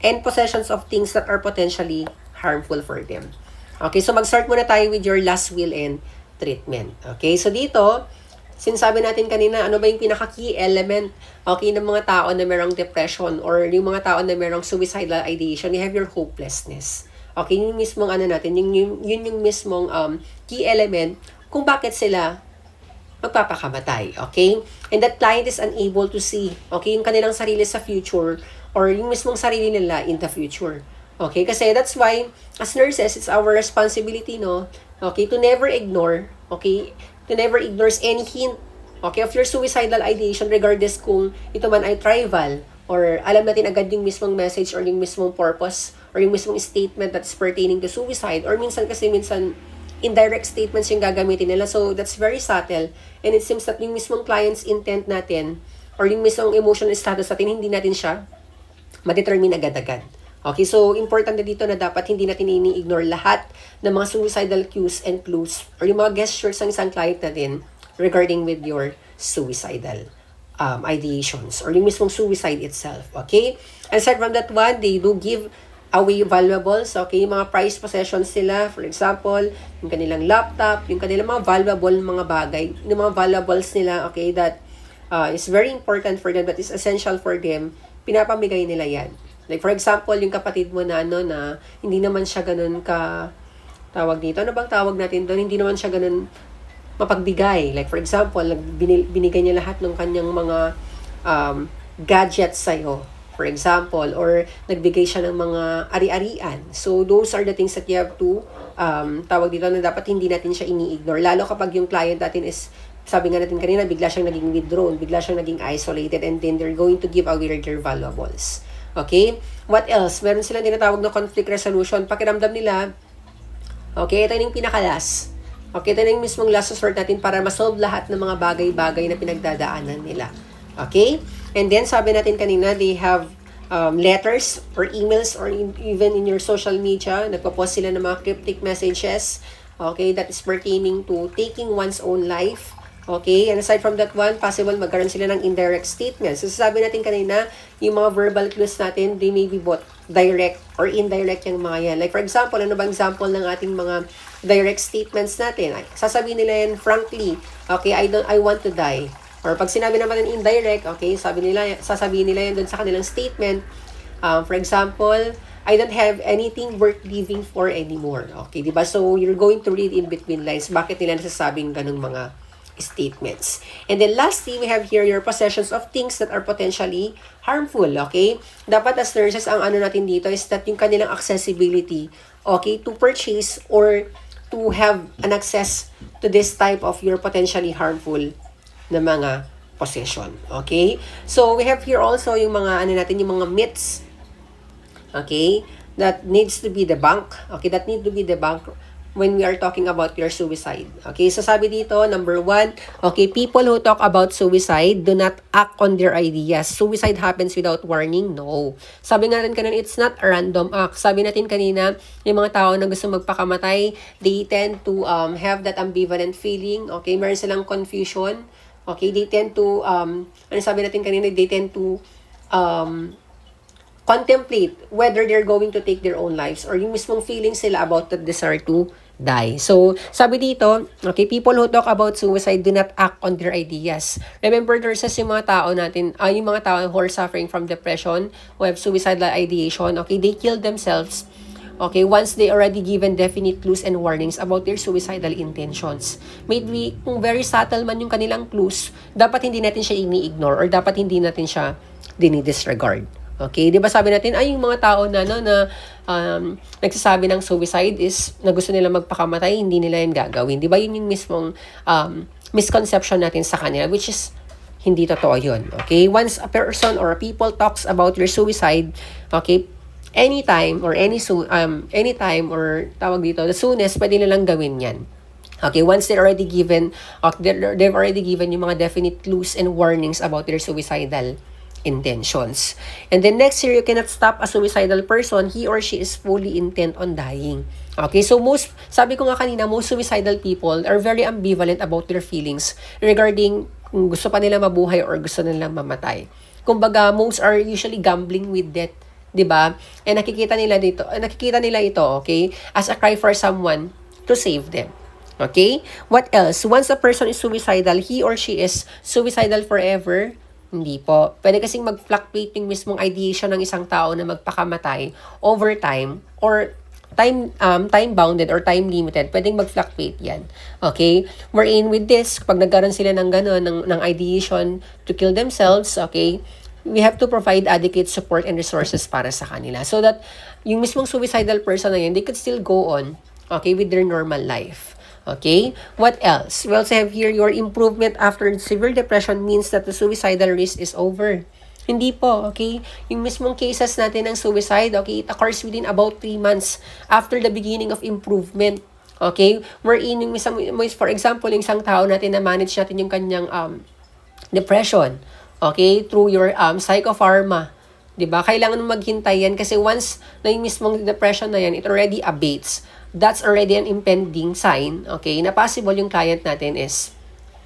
and possessions of things that are potentially harmful for them. Okay, so mag-start muna tayo with your last will and treatment. Okay, so dito, sinasabi natin kanina, ano ba yung pinaka-key element, okay, ng mga tao na merong depression or yung mga tao na merong suicidal ideation? You have your hopelessness. Okay, yun mismong ano natin, yun yung mismong key element kung bakit sila magpapakamatay. Okay? And that client is unable to see, okay, yung kanilang sarili sa future or yung mismong sarili nila in the future. Okay? Kasi that's why, as nurses, it's our responsibility, no? Okay, to never ignore, okay, to never ignores any hint, okay, of your suicidal ideation, regardless kung ito man ay trivial or alam natin agad yung mismong message or yung mismong purpose or yung mismong statement that's pertaining to suicide, or minsan indirect statements yung gagamitin nila. So, that's very subtle, and it seems that yung mismong client's intent natin or yung mismong emotional status natin, hindi natin siya ma-determine agad-agad. Okay, so important na dito na dapat hindi natin ini-ignore lahat ng mga suicidal cues and clues or yung mga gestures ng isang client natin regarding with your suicidal ideations or yung mismong suicide itself. Okay? Aside from that one, they do give away valuables. Okay? Yung mga prized possessions nila, for example, yung kanilang laptop, yung kanilang mga valuable mga bagay, yung mga valuables nila, okay, that is very important for them, that is essential for them, pinapamigay nila yan. Like for example, yung kapatid mo na na hindi naman siya ganun ka tawag dito. Ano bang tawag natin doon? Hindi naman siya ganun mapagbigay. Like for example, binigay niya lahat ng kanyang mga gadgets sa'yo. For example, or nagbigay siya ng mga ari-arian. So those are the things that you have to tawag dito na dapat hindi natin siya ini-ignore. Lalo kapag yung client natin is, sabi nga natin kanina, bigla siyang naging withdrawn, bigla siyang naging isolated, and then they're going to give away their valuables. Okay? What else? Meron silang tinatawag na conflict resolution. Pakiramdam nila, okay, ito yung pinakalas. Okay, ito yung mismong last resort natin para masolve lahat ng mga bagay-bagay na pinagdadaanan nila. Okay? And then, sabi natin kanina, they have letters or emails or even in your social media, nagpo-post sila ng mga cryptic messages, okay, that is pertaining to taking one's own life. Okay? And aside from that one, possible magkaroon sila ng indirect statements. So, sabi natin kanina, yung mga verbal clues natin, they may be both direct or indirect yung mga yan. Like for example, ano ba example ng ating mga direct statements natin? Sasabihin nila yan frankly, okay, I want to die. Or pag sinabi naman ng indirect, okay, sasabihin nila yan doon sa kanilang statement. For example, I don't have anything worth living for anymore. Okay, di ba? So, you're going to read in between lines. Bakit nila nasasabing ganung mga statements? And then lastly, we have here your possessions of things that are potentially harmful. Okay? Dapat as nurses, ang ano natin dito is that yung kanilang accessibility, okay, to purchase or to have an access to this type of your potentially harmful na mga possession. Okay? So, we have here also yung mga, ano natin, yung mga myths, okay, that needs to be debunked. Okay, that need to be debunked when we are talking about your suicide. Okay, so sabi dito, number 1, okay, people who talk about suicide do not act on their ideas. Suicide happens without warning? No. Sabi nga natin kanina, it's not a random act. Sabi natin kanina, yung mga tao na gusto magpakamatay, they tend to have that ambivalent feeling. Okay, meron silang confusion. Okay, they tend to, ano sabi natin kanina, they tend to contemplate whether they're going to take their own lives or yung mismong feelings sila about the desire to die. So, sabi dito, okay, people who talk about suicide do not act on their ideas. Remember, there's yung mga tao natin, yung mga tao who are suffering from depression, who have suicidal ideation, okay, they kill themselves, okay, once they already given definite clues and warnings about their suicidal intentions. Maybe, kung very subtle man yung kanilang clues, dapat hindi natin siya ini-ignore or dapat hindi natin siya dinidisregard. Okay, 'di ba sabi natin ay yung mga tao na nagsasabi ng suicide is na gusto nila magpakamatay, hindi nila 'yan gagawin. 'Di ba? Yun yung mismong misconception natin sa kanila, which is hindi totoo yun. Okay? Once a person or a people talks about your suicide, okay, anytime or tawag dito, the soonest pwede nilang gawin 'yan. Okay, once they've already given yung mga definite clues and warnings about their suicidal intentions. And then next here, you cannot stop a suicidal person. He or she is fully intent on dying. Okay, so sabi ko nga kanina, most suicidal people are very ambivalent about their feelings regarding kung gusto pa nila mabuhay or gusto nila mamatay. Kumbaga, most are usually gambling with death. 'Di ba? And nakikita nila ito, okay, as a cry for someone to save them. Okay? What else? Once a person is suicidal, he or she is suicidal forever? Hindi po. Pwede kasing mag-fluctuate yung mismong ideation ng isang tao na magpakamatay over time or time-bounded or time-limited. Pwedeng mag-fluctuate yan. Okay? Wherein with this, kapag nagkaroon sila ng gano'n, ng ideation to kill themselves, okay, we have to provide adequate support and resources para sa kanila so that yung mismong suicidal person na yun, they could still go on, okay, with their normal life. Okay? What else? We also have here, your improvement after severe depression means that the suicidal risk is over. Hindi po, okay? Yung mismong cases natin ng suicide, okay, it occurs within about 3 months after the beginning of improvement. Okay? Wherein yung for example, yung isang tao natin na manage natin yung kanyang depression, okay, through your psychopharma. 'Di ba? Kailangan mong maghintay yan kasi once na yung mismong depression na yan, it already abates. That's already an impending sign, okay, na possible yung client natin is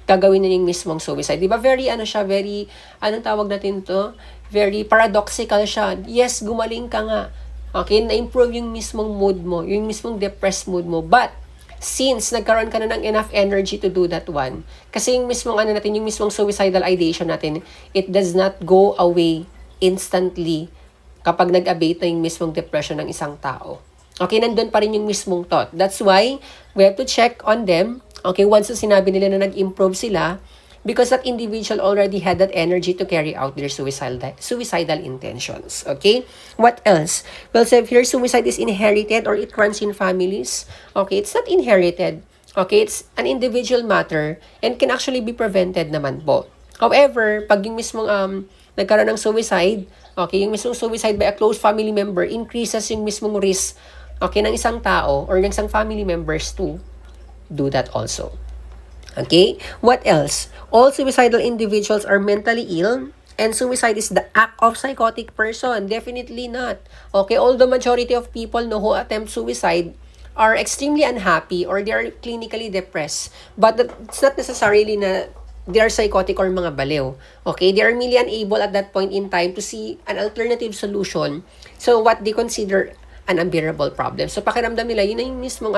gagawin na yung mismong suicide. Di ba? Anong tawag natin to? Very paradoxical siya. Yes, gumaling ka nga. Okay, na-improve yung mismong mood mo, yung mismong depressed mood mo. But, since nagkaroon ka na ng enough energy to do that one, kasi yung mismong yung mismong suicidal ideation natin, it does not go away instantly kapag nag-abate na yung mismong depression ng isang tao. Okay, nandun pa rin yung mismong thought. That's why we have to check on them. Okay, once na sinabi nila na nag-improve sila, because that individual already had that energy to carry out their suicidal intentions. Okay? What else? Well, so if your suicide is inherited or it runs in families, okay, it's not inherited. Okay, it's an individual matter and can actually be prevented naman po. However, pag yung mismong nagkaroon ng suicide, okay, yung mismong suicide by a close family member increases yung mismong risk, okay, ng isang tao or ng isang family members to do that also. Okay? What else? All suicidal individuals are mentally ill and suicide is the act of psychotic person. Definitely not. Okay? Although majority of people who attempt suicide are extremely unhappy or they are clinically depressed. But it's not necessarily na they are psychotic or mga baliw. Okay? They are merely unable at that point in time to see an alternative solution. So what they consider an unbearable problem. So pakiramdam nila, yun na yung mismong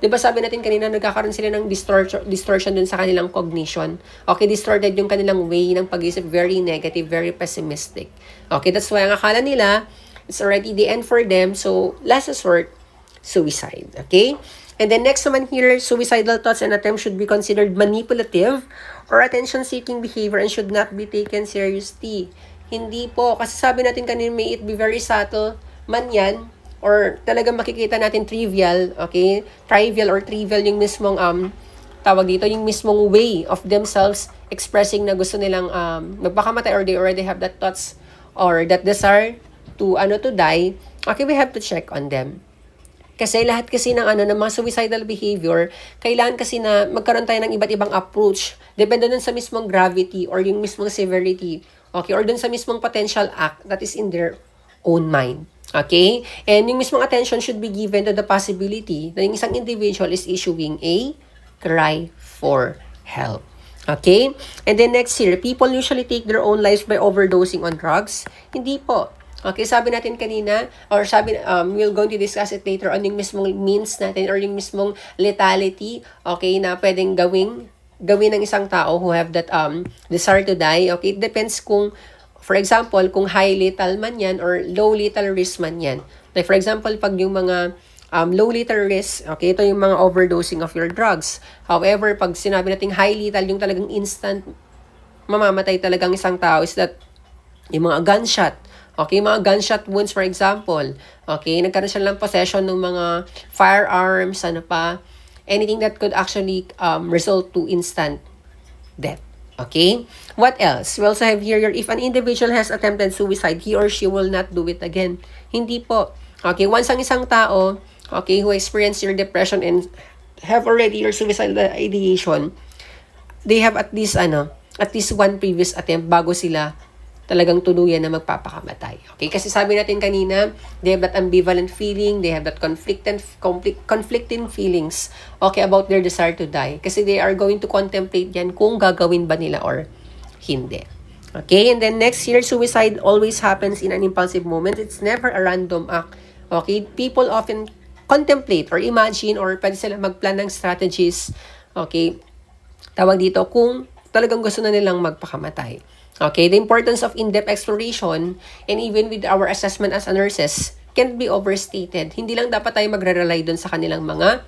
di ba sabi natin kanina, nagkakaroon sila ng distortion dun sa kanilang cognition. Okay, distorted yung kanilang way ng pag-isip, very negative, very pessimistic. Okay, that's why ang akala nila, it's already the end for them. So, last resort, suicide. Okay? And then next naman here, suicidal thoughts and attempts should be considered manipulative or attention-seeking behavior and should not be taken seriously. Hindi po. Kasi sabi natin kanina, may it be very subtle man yan, or talagang makikita natin trivial yung mismong tawag dito, yung mismong way of themselves expressing na gusto nilang magpakamatay or they already have that thoughts or that desire to die. Okay, we have to check on them. Kasi lahat kasi ng mga suicidal behavior, kailangan kasi na magkaroon tayo ng iba't ibang approach. Depende dun sa mismong gravity or yung mismong severity. Okay, or dun sa mismong potential act that is in their own mind. Okay? And yung mismong attention should be given to the possibility na yung isang individual is issuing a cry for help. Okay? And then next here, people usually take their own lives by overdosing on drugs. Hindi po. Okay, sabi natin kanina, or we're going to discuss it later on yung mismong means natin or yung mismong lethality, okay, na pwedeng gawin ng isang tao who have that desire to die. Okay, it depends kung for example, kung high lethal man yan or low lethal risk man yan. Like for example, pag yung mga low lethal risk, okay, ito yung mga overdosing of your drugs. However, pag sinabi nating high lethal, yung talagang instant mamamatay talagang isang tao is that yung mga gunshot, Okay, mga gunshot wounds for example. Okay, nagkaroon siya ng possession ng mga firearms, ano pa, anything that could actually result to instant death. Okay? What else? We also have here, if an individual has attempted suicide, he or she will not do it again. Hindi po. Okay, once ang isang tao, okay, who experienced your depression and have already your suicidal ideation, they have at least one previous attempt bago sila talagang tuluyan na magpapakamatay. Okay? Kasi sabi natin kanina, they have that ambivalent feeling, they have that conflicting feelings, okay, about their desire to die. Kasi they are going to contemplate yan kung gagawin ba nila or hindi. Okay? And then next here, suicide always happens in an impulsive moment. It's never a random act. Okay? People often contemplate or imagine or pwede sila magplan ng strategies, okay, tawag dito, kung talagang gusto na nilang magpakamatay. Okay, the importance of in-depth exploration and even with our assessment as a nurses can't be overstated. Hindi lang dapat tayo magre-rely dun sa kanilang mga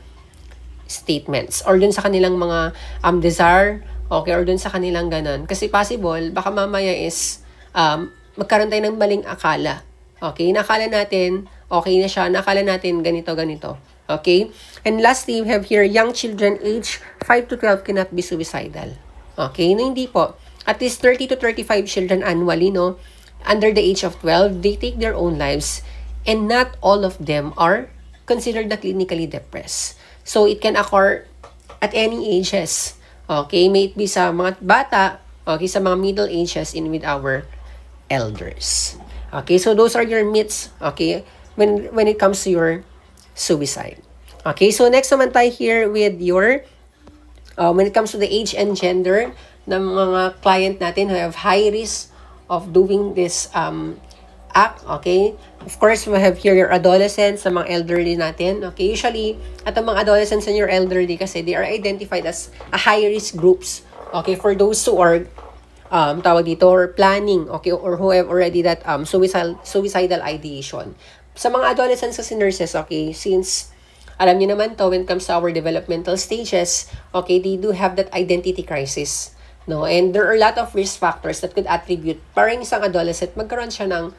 statements or dun sa kanilang mga desire, okay, or dun sa kanilang ganon. Kasi possible, baka mamaya is magkaroon tayo ng maling akala. Okay, nakala natin, okay na siya, nakala natin ganito. Okay? And lastly, we have here, young children age 5 to 12 cannot be suicidal. Okay? No, hindi po. At least 30 to 35 children annually, no, under the age of 12, they take their own lives, and not all of them are considered the clinically depressed. So, it can occur at any ages. Okay? May it be sa mga bata, okay, sa mga middle ages, and with our elders. Okay? So, those are your myths, okay, when it comes to your suicide. Okay? So, next naman tayo here with your, when it comes to the age and gender ng mga client natin who have high risk of doing this act, okay? Of course, we have here your adolescents, sa mga elderly natin, okay? Usually, at ang mga adolescents and your elderly kasi, they are identified as a high-risk groups, okay? For those who are, tawag dito, or planning, okay? Or who have already that suicidal ideation. Sa mga adolescents kasi nurses, okay? Since alam niyo naman to, when it comes to our developmental stages, okay, they do have that identity crisis. No, and there are a lot of risk factors that could attribute parang isang adolescent magkaroon siya ng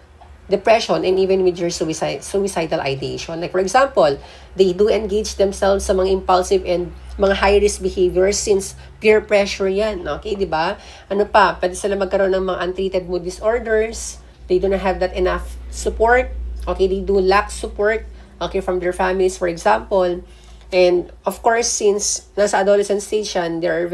depression and even with your suicidal ideation. Like for example, they do engage themselves sa mga impulsive and mga high-risk behaviors since peer pressure yan. Okay, di ba? Ano pa, pwede sila magkaroon ng mga untreated mood disorders. They do not have that enough support. Okay, they do lack support, okay, from their families, for example. And of course, since nasa adolescent stage yan, they're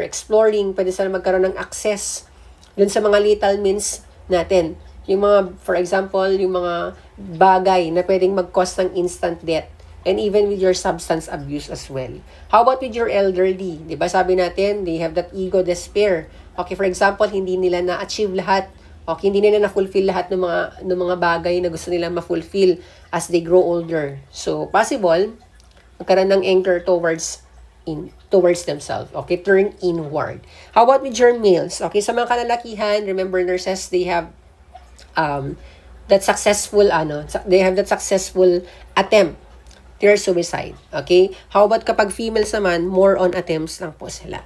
exploring, pwede sila magkaroon ng access dun sa mga lethal means natin. Yung mga, for example, yung mga bagay na pwedeng mag-cause ng instant death. And even with your substance abuse as well. How about with your elderly? Diba sabi natin, they have that ego despair. Okay, for example, hindi nila na-achieve lahat. Okay, hindi nila na-fulfill lahat ng mga bagay na gusto nila ma-fulfill as they grow older. So, possible, magkaroon ng anger towards themselves. Okay, turn inward. How about with your males? Okay, sa mga kalalakihan, remember nurses, they have that successful attempt to suicide. Okay? How about kapag females naman, more on attempts lang po sila.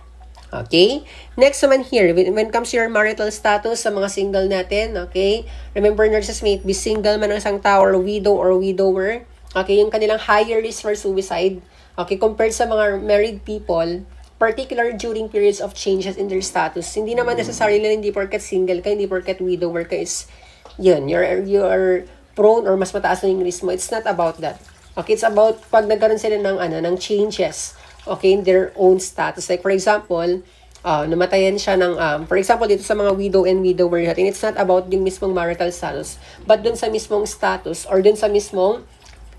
Okay? Next naman here, when it comes to your marital status sa mga single natin, okay? Remember nurses, may it be single man ang isang tao or widow or widower. Okay, yung kanilang higher risk for suicide. Okay, compared sa mga married people, particular during periods of changes in their status, hindi naman necessarily na hindi porket single ka, hindi porket widower ka is, yun, you are prone or mas mataas na yung risk mo. It's not about that. Okay, it's about pag nagkaroon sila ng changes, okay, in their own status. Like for example, namatayan siya ng, for example, dito sa mga widow and widower natin, it's not about yung mismong marital status, but dun sa mismong status or dun sa mismong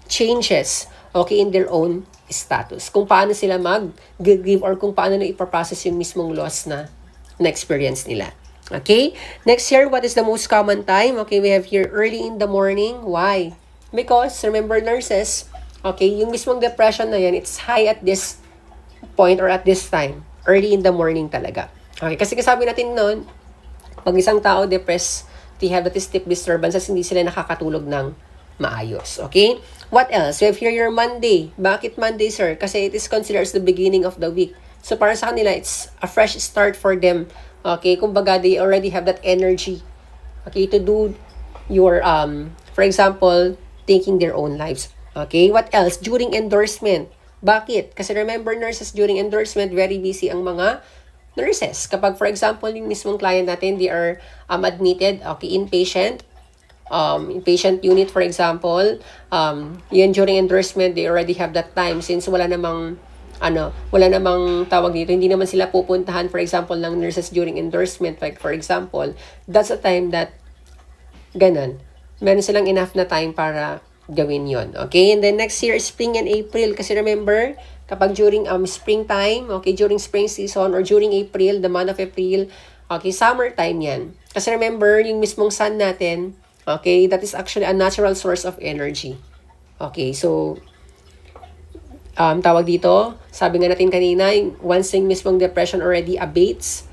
changes, okay, in their own status. Kung paano sila mag-give or kung paano na ipaprocess yung mismong loss na experience nila. Okay? Next here, what is the most common time? Okay, we have here early in the morning. Why? Because, remember nurses, okay, yung mismong depression na yan, it's high at this point or at this time. Early in the morning talaga. Okay, kasi kasabi natin noon, pag isang tao depressed, they have that sleep disturbances, hindi sila nakakatulog ng maayos. Okay? What else? We have here your Monday. Bakit Monday, sir? Kasi it is considered as the beginning of the week. So, para sa kanila, it's a fresh start for them. Okay? Kumbaga, they already have that energy. Okay, to do your, for example, taking their own lives. Okay, what else? During endorsement. Bakit? Kasi remember, nurses during endorsement, very busy ang mga nurses. Kapag, for example, yung mismong client natin, they are admitted, okay, inpatient unit, for example, yun during endorsement, they already have that time since wala namang tawag dito, hindi naman sila pupuntahan, for example, ng nurses during endorsement, like, for example, that's a time that, ganun, meron silang enough na time para gawin yon. Okay, and then next year, spring and April, kasi remember, kapag during springtime, okay, during spring season, or during April, the month of April, okay, summertime yan. Kasi remember, yung mismong sun natin, okay, that is actually a natural source of energy. Okay, so, tawag dito, sabi nga natin kanina, once yung mismong depression already abates,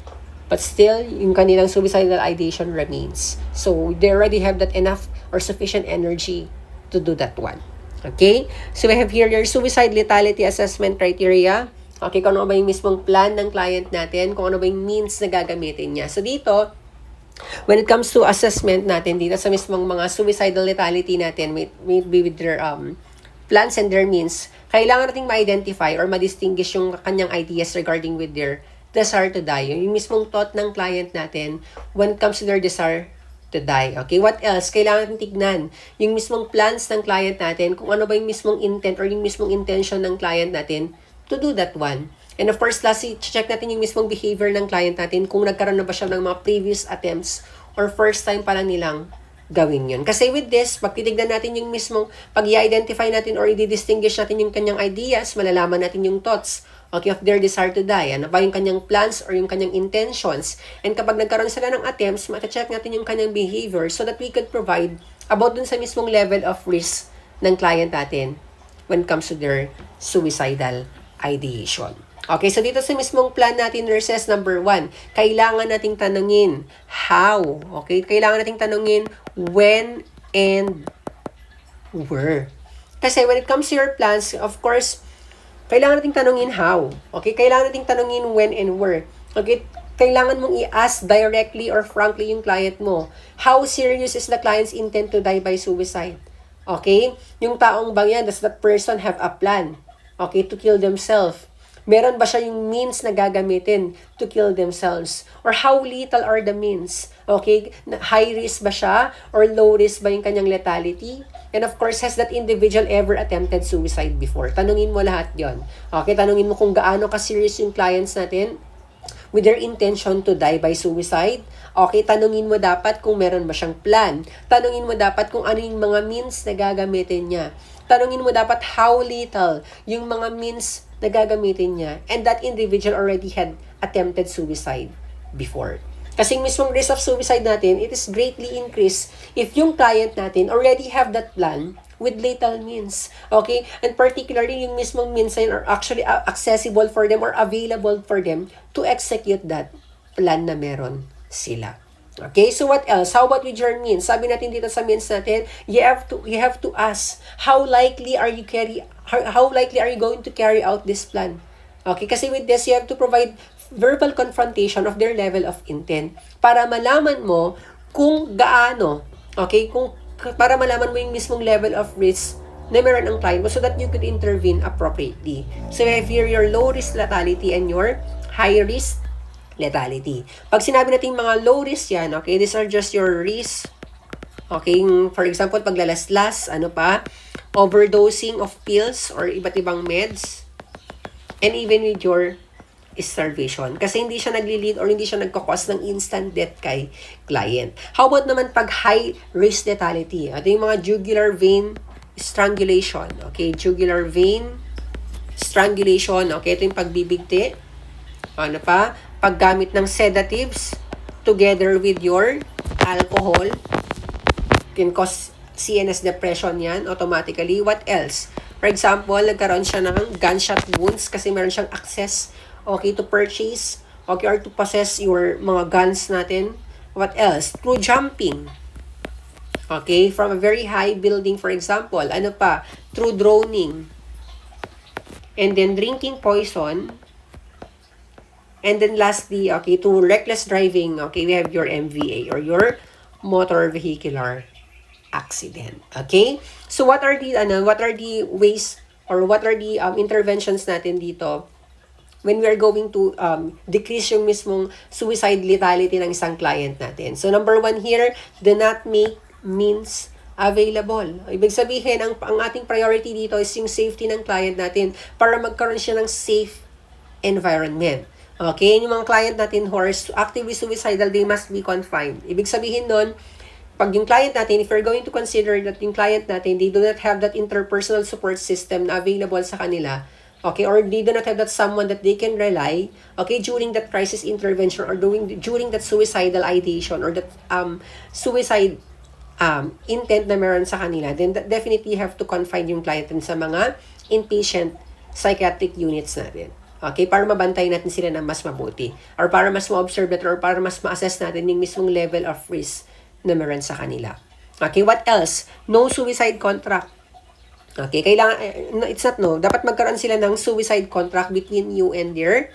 but still, yung kanilang suicidal ideation remains. So, they already have that enough or sufficient energy to do that one. Okay? So, we have here your suicide lethality assessment criteria. Okay, kung ano ba yung mismong plan ng client natin, kung ano ba yung means na gagamitin niya. So, dito, when it comes to assessment natin, dito sa mismong mga suicidal lethality natin, maybe with their plans and their means, kailangan nating ma-identify or ma-distinguish yung kanyang ideas regarding with their desire to die. Yung mismong thought ng client natin when it comes to their desire to die. Okay, what else? Kailangan natin tignan yung mismong plans ng client natin, kung ano ba yung mismong intent or yung mismong intention ng client natin to do that one. And of course, lastly, check natin yung mismong behavior ng client natin, kung nagkaroon na ba siya ng mga previous attempts or first time pa lang nilang gawin yun. Kasi with this, pag titignan natin yung mismong, pag i-identify natin or i-distinguish natin yung kanyang ideas, malalaman natin yung thoughts, okay, of their desire to die. Ano ba yung kanyang plans or yung kanyang intentions? And kapag nagkaroon sila ng attempts, mata-check natin yung kanyang behavior so that we could provide about dun sa mismong level of risk ng client natin when it comes to their suicidal ideation. Okay, so dito sa mismong plan natin, nurses, number 1, kailangan nating tanungin how. Okay, kailangan nating tanungin when and where. Kasi when it comes to your plans, of course, kailangan nating tanungin how. Okay, kailangan nating tanungin when and where. Okay, kailangan mong i-ask directly or frankly yung client mo. How serious is the client's intent to die by suicide? Okay, yung taong bang yan, does that person have a plan? Okay, to kill themselves? Meron ba siya yung means na gagamitin to kill themselves? Or how lethal are the means? Okay, high risk ba siya? Or low risk ba yung kanyang lethality? And of course, has that individual ever attempted suicide before? Tanungin mo lahat yon. Okay, tanungin mo kung gaano ka-serious yung clients natin with their intention to die by suicide. Okay, tanungin mo dapat kung meron ba siyang plan. Tanungin mo dapat kung ano yung mga means na gagamitin niya. Tanungin mo dapat how lethal yung mga means na gagamitin niya, and that individual already had attempted suicide before. Kasi yung mismong risk of suicide natin, it is greatly increased if yung client natin already have that plan with lethal means. Okay? And particularly, yung mismong means are actually accessible for them or available for them to execute that plan na meron sila. Okay, so what else? How about with your means? Sabi natin dito sa means natin, you have to ask how likely are you going to carry out this plan? Okay, kasi with this you have to provide verbal confrontation of their level of intent para malaman mo kung gaano, okay, para malaman mo yung mismong level of risk na meron ang client mo so that you could intervene appropriately. So you have here your low risk lethality and your high risk lethality. Pag sinabi natin mga low risk yan, okay, these are just your risk. Okay, for example, paglalaslas, overdosing of pills or iba't ibang meds, and even with your starvation. Kasi hindi siya nagli-lead or hindi siya nagkakos ng instant death kay client. How about naman pag high risk lethality? Ito yung mga jugular vein strangulation. Okay, jugular vein strangulation. Okay, ito yung pagbibigti. Ano pa? Paggamit ng sedatives together with your alcohol can cause CNS depression yan automatically. What else? For example, nagkaroon siya ng gunshot wounds kasi meron siyang access, okay, to purchase, okay, or to possess your mga guns natin. What else? Through jumping. Okay, from a very high building, for example. Ano pa? Through droning. And then drinking poison. And then lastly, okay, to reckless driving, okay, we have your MVA or your motor vehicular accident. Okay? So what are the ways or what are the interventions natin dito when we are going to decrease yung mismong suicide lethality ng isang client natin? So number one here, do not make means available. Ibig sabihin, ang ating priority dito is yung safety ng client natin para magkaroon siya ng safe environment. Okay? Yung mga client natin who are actively suicidal, they must be confined. Ibig sabihin nun, pag yung client natin, if you're going to consider that yung client natin, they do not have that interpersonal support system na available sa kanila, okay, or they do not have that someone that they can rely, okay, during that crisis intervention or during that suicidal ideation or that suicide intent na meron sa kanila, then definitely have to confine yung client sa mga inpatient psychiatric units natin. Okay, para mabantay natin sila na mas mabuti or para mas ma-observe natin or para mas ma-assess natin yung mismong level of risk na meron sa kanila. Okay, what else? No suicide contract. Okay, kailangan, it's not no, dapat magkaroon sila ng suicide contract between you and the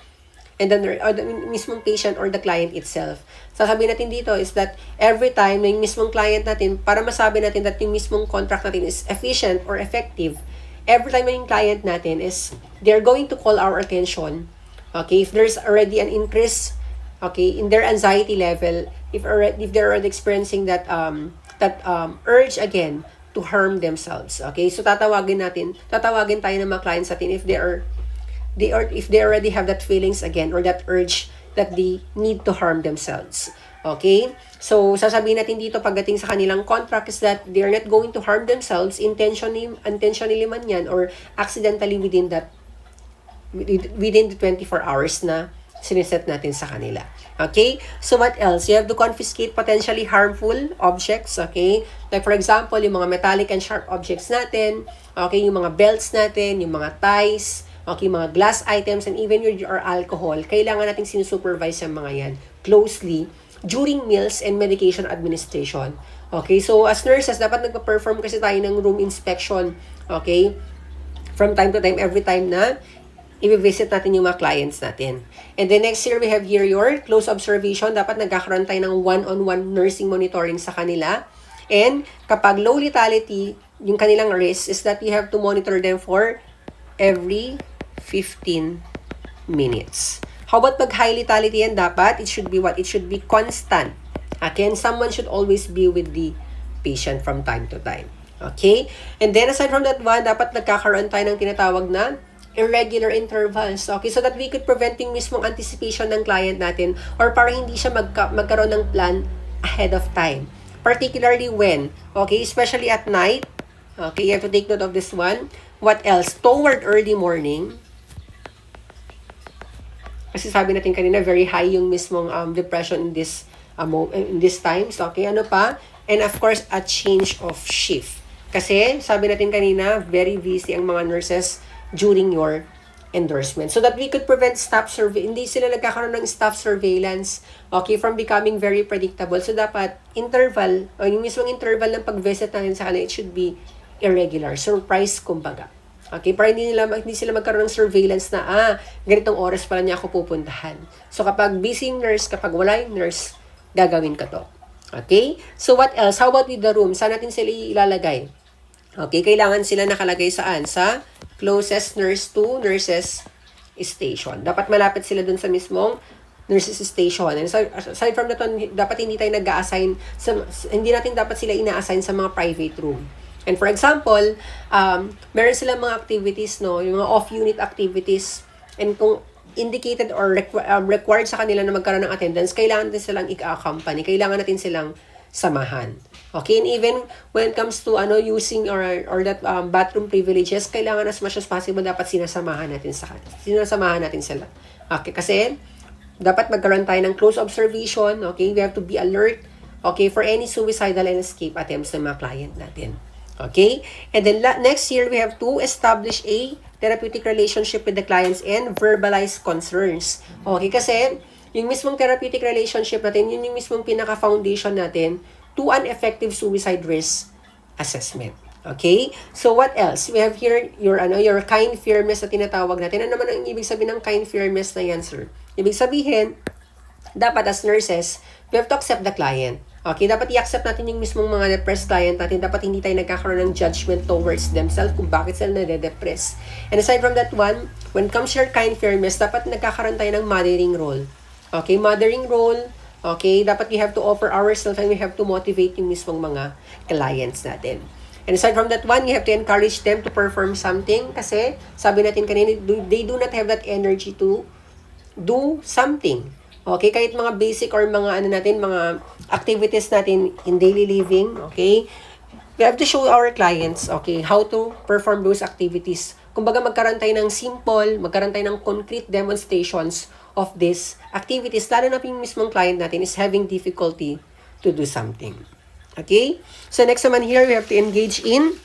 mismong patient or the client itself. Sasabihin natin dito is that every time na yung mismong client natin, para masabi natin that yung mismong contract natin is efficient or effective, every time na yung client natin is, they're going to call our attention, okay, if there's already an increase, okay, in their anxiety level, if they're already experiencing that urge again to harm themselves, okay, so tatawagin tayo ng mga clients natin if they already have that feelings again or that urge that they need to harm themselves. Okay? So, sasabihin natin dito pagdating sa kanilang contract is that they're not going to harm themselves intentionally man yan or accidentally within the 24 hours na siniset natin sa kanila. Okay? So, what else? You have to confiscate potentially harmful objects. Okay? Like, for example, yung mga metallic and sharp objects natin. Okay? Yung mga belts natin, yung mga ties, okay, mga glass items, and even your alcohol, kailangan nating sinusupervise yung mga yan closely during meals and medication administration. Okay, so as nurses, dapat nagpa-perform kasi tayo ng room inspection, okay, from time to time, every time na i-visit natin yung mga clients natin. And then next year, we have here your close observation. Dapat nagkakaroon tayo ng one-on-one nursing monitoring sa kanila. And kapag low lethality, yung kanilang risk is that you have to monitor them for every 15 minutes. How about pag high lethality yan? Dapat, it should be what? It should be constant. Again, someone should always be with the patient from time to time. Okay? And then, aside from that one, dapat nagkakaroon tayo ng tinatawag na irregular intervals. Okay? So that we could prevent yung mismong anticipation ng client natin or para hindi siya magkaroon ng plan ahead of time. Particularly when, okay, especially at night, okay, you have to take note of this one. What else? Toward early morning, kasi sabi natin kanina, very high yung mismong depression in these times. Okay, ano pa? And of course, a change of shift. Kasi, sabi natin kanina, very busy ang mga nurses during your endorsement. So that we could prevent hindi sila nagkakaroon ng staff surveillance, okay, from becoming very predictable. So dapat, interval, o yung mismong interval ng pag-visit natin sa kanila, it should be irregular. Surprise, kumbaga. Okay, para hindi sila magkaroon ng surveillance na, ganitong oras pala niya ako pupuntahan. So, kapag busy nurse, kapag wala yung nurse, gagawin ka to. Okay? So, what else? How about with the room? Saan natin sila ilalagay? Okay, kailangan sila nakalagay saan? Sa closest nurse to nurses station. Dapat malapit sila dun sa mismong nurses station. And so, aside from that, dapat hindi tayo nag-a-assign, hindi natin dapat sila ina-assign sa mga private room. And for example, meron silang mga activities, no, yung mga off-unit activities, and kung indicated or required sa kanila na magkaroon ng attendance, kailangan natin silang i-accompany, kailangan natin silang samahan. Okay, and even when it comes to using or that bathroom privileges, kailangan as much as possible dapat sinasamahan natin sila. Okay, kasi dapat magkaroon tayo ng close observation, okay? We have to be alert, okay, for any suicidal and escape attempts ng mga client natin. Okay? And then next year, we have to establish a therapeutic relationship with the clients and verbalize concerns. Okay? Kasi, yung mismong therapeutic relationship natin, yun yung mismong pinaka-foundation natin to an effective suicide risk assessment. Okay? So, what else? We have here your kind fairness na tinatawag natin. Ano naman ang ibig sabihin ng kind fairness na yan, sir? Ibig sabihin, dapat as nurses, we have to accept the client. Okay, dapat i-accept natin yung mismong mga depressed client natin. Dapat hindi tayo nagkakaroon ng judgment towards themselves kung bakit sila nade-depress. And aside from that one, when comes your kind fairness, dapat nagkakaroon tayo ng mothering role. Okay, mothering role, okay, dapat we have to offer ourselves and we have to motivate yung mismong mga clients natin. And aside from that one, you have to encourage them to perform something kasi sabi natin kanina, they do not have that energy to do something. Okay, kahit mga basic or mga ano natin, mga activities natin in daily living, okay? We have to show our clients, okay, how to perform those activities. Kumbaga magkaroon tayo ng simple, magkaroon tayo ng concrete demonstrations of these activities. Lalo na yung mismong client natin is having difficulty to do something. Okay? So next naman here, we have to engage in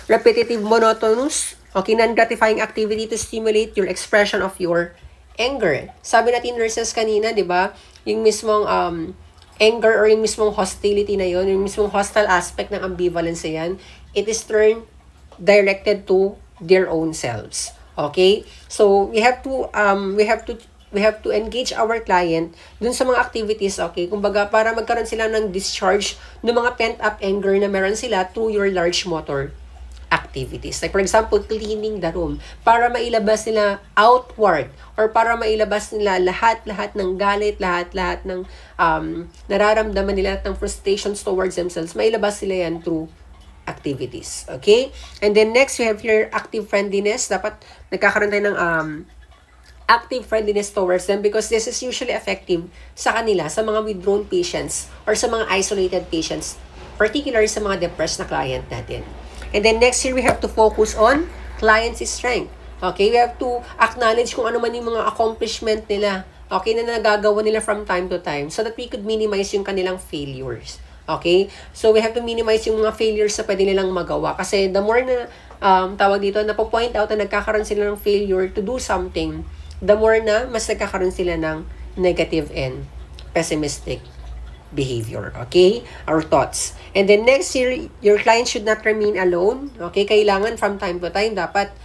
repetitive, monotonous, okay, non-gratifying activity to stimulate your expression of your anger. Sabi natin nurses kanina, di ba? Yung mismong anger or yung mismong hostility na yun, yung mismong hostile aspect ng ambivalence yan, it is turned directed to their own selves. Okay? So we have to engage our client dun sa mga activities, okay? Kumbaga, para magkaroon sila ng discharge ng mga pent-up anger na meron sila through your large motor activities. Like, for example, cleaning the room. Para mailabas nila outward or para mailabas nila lahat-lahat ng galit, lahat-lahat ng nararamdaman nila, ng frustrations towards themselves, mailabas sila yan through activities. Okay? And then next, we have here active friendliness. Dapat nagkakaroon tayo ng active friendliness towards them because this is usually effective sa kanila, sa mga withdrawn patients or sa mga isolated patients, particularly sa mga depressed na client natin. And then next here, we have to focus on client's strength. Okay, we have to acknowledge kung ano man yung mga accomplishment nila, okay, na nagagawa nila from time to time so that we could minimize yung kanilang failures. Okay? So we have to minimize yung mga failures na pwede nilang magawa kasi the more na tawag dito, napo-point out na nagkakaroon sila ng failure to do something, the more na mas nagkakaroon sila ng negative and pessimistic behavior. Okay? Our thoughts. And then next year, your client should not remain alone. Okay? Kailangan from time to time, dapat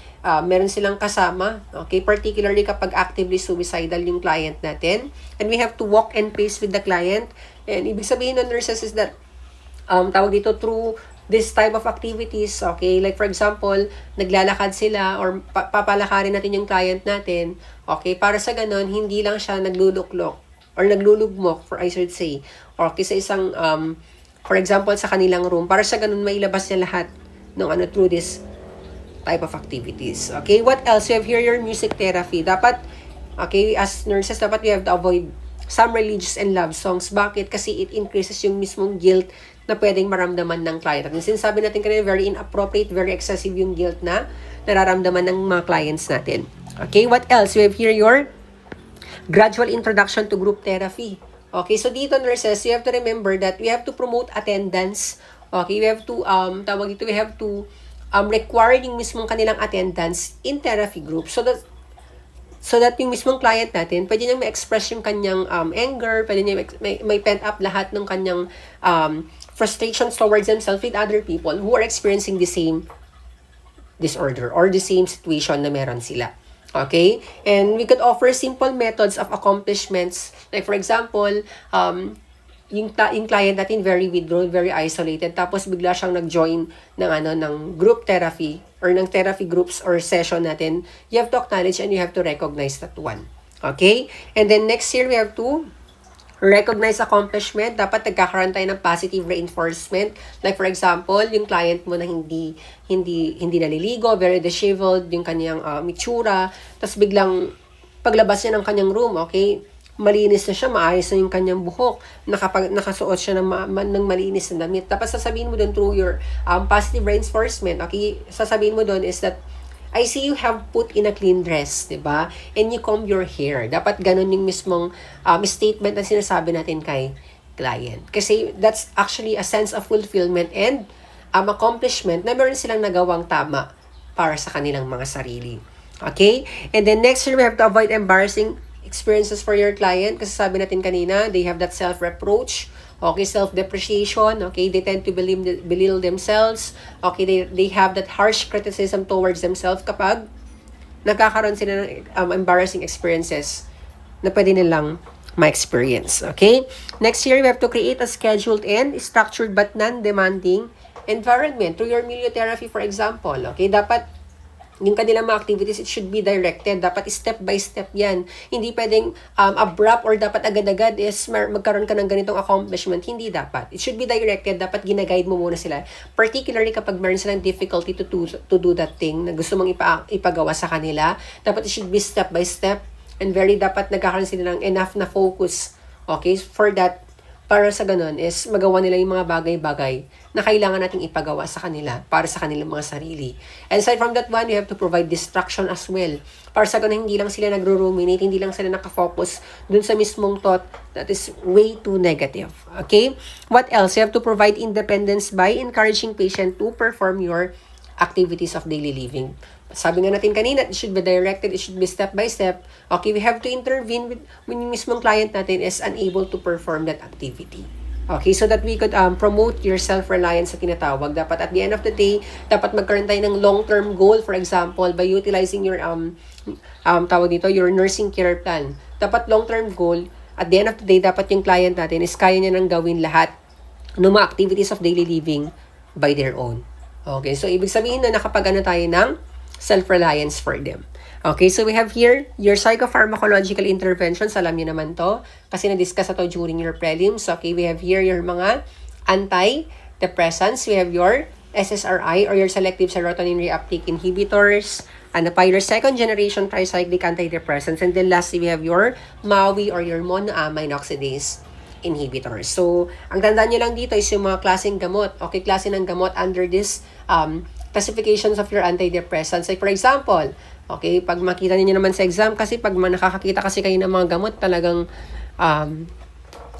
meron silang kasama. Okay? Particularly kapag actively suicidal yung client natin. And we have to walk and pace with the client. And ibig sabihin ng nurses is that, tawag dito, through this type of activities, okay? Like for example, naglalakad sila or papalakarin natin yung client natin, okay? Para sa ganun, hindi lang siya nagluluklok or naglulugmok, I should say, okay, sa isang, for example, sa kanilang room, para sa ganun, mailabas niya lahat ng through this type of activities. Okay? What else? You have here your music therapy. Dapat, okay, as nurses, dapat we have to avoid some religious and love songs. Bakit? Kasi it increases yung mismong guilt na pwedeng maramdaman ng client. At sinasabi natin kanina, very inappropriate, very excessive yung guilt na nararamdaman ng mga clients natin. Okay, what else? We have here your gradual introduction to group therapy. Okay, so dito nurses, you have to remember that we have to promote attendance. Okay, we have to, we have to require yung mismong kanilang attendance in therapy group so that yung mismong client natin, pwede niyang ma-express yung kanyang anger, pwede niya may pent up lahat ng kanyang frustrations towards themselves with other people who are experiencing the same disorder or the same situation na meron sila. Okay? And we could offer simple methods of accomplishments. Like for example, yung client natin very withdrawn, very isolated, tapos bigla siyang nag-join ng group therapy or ng therapy groups or session natin. You have to acknowledge and you have to recognize that one. Okay? And then next year, we have to recognize accomplishment. Dapat nagkakaroon tayo ng positive reinforcement. Like for example, yung client mo na hindi naliligo, very disheveled, yung kanyang itsura, tapos biglang paglabas niya ng kanyang room, okay? Malinis na siya, maayos na yung kanyang buhok, nakasuot siya ng malinis na damit. Tapos sasabihin mo doon through your positive reinforcement, okay? Sasabihin mo doon is that, I see you have put in a clean dress, diba? And you comb your hair. Dapat ganun yung mismong statement na sinasabi natin kay client. Kasi that's actually a sense of fulfillment and accomplishment na meron silang nagawang tama para sa kanilang mga sarili. Okay? And then next year, we have to avoid embarrassing experiences for your client. Kasi sabi natin kanina, they have that self-reproach. Okay, self-depreciation, okay, they tend to belittle themselves, okay, they have that harsh criticism towards themselves kapag nagkakaroon sila ng embarrassing experiences na pwede nilang my experience. Okay? Next year, we have to create a scheduled and structured but non-demanding environment through your miliotherapy, for example. Okay? Dapat yung kanilang mga activities, it should be directed. Dapat step by step yan. Hindi pwedeng abrupt or dapat agad-agad is magkaroon ka ng ganitong accomplishment. Hindi dapat. It should be directed. Dapat ginaguide mo muna sila. Particularly kapag meron silang difficulty to do that thing na gusto mong ipagawa sa kanila. Dapat it should be step by step and very dapat nagkakaroon sila ng enough na focus. Okay? For that, para sa ganun is magawa nila yung mga bagay-bagay na kailangan nating ipagawa sa kanila para sa kanilang mga sarili. And aside from that one, you have to provide distraction as well. Para sa ganun, hindi lang sila nagro-ruminate, hindi lang sila nakafocus dun sa mismong thought that is way too negative. Okay? What else? You have to provide independence by encouraging patient to perform your activities of daily living. Sabi nga natin kanina, it should be directed, it should be step by step. Okay, we have to intervene when yung mismong client natin is unable to perform that activity. Okay, so that we could promote your self-reliance sa tinatawag. Dapat at the end of the day, dapat magkaroon tayo ng long-term goal, for example, by utilizing your tawag dito, your nursing care plan. Dapat long-term goal, at the end of the day, dapat yung client natin is kaya niya nang gawin lahat ng mga activities of daily living by their own. Okay, so ibig sabihin na nakapag tayo ng self-reliance for them. Okay, so we have here your psychopharmacological interventions. Alam niyo naman to kasi na-discuss ito during your prelims. Okay, we have here your mga antidepressants. We have your SSRI or your selective serotonin reuptake inhibitors, Anapyr second generation tricyclic antidepressants, and then lastly we have your MAOI or your monoamine oxidase inhibitors. So, ang tandaan nyo lang dito is yung mga klaseng gamot. Okay, klase ng gamot under this classifications of your antidepressants. Like for example, okay, pag makita niyo naman sa exam, kasi pag nakakakita kasi kayo ng mga gamot, talagang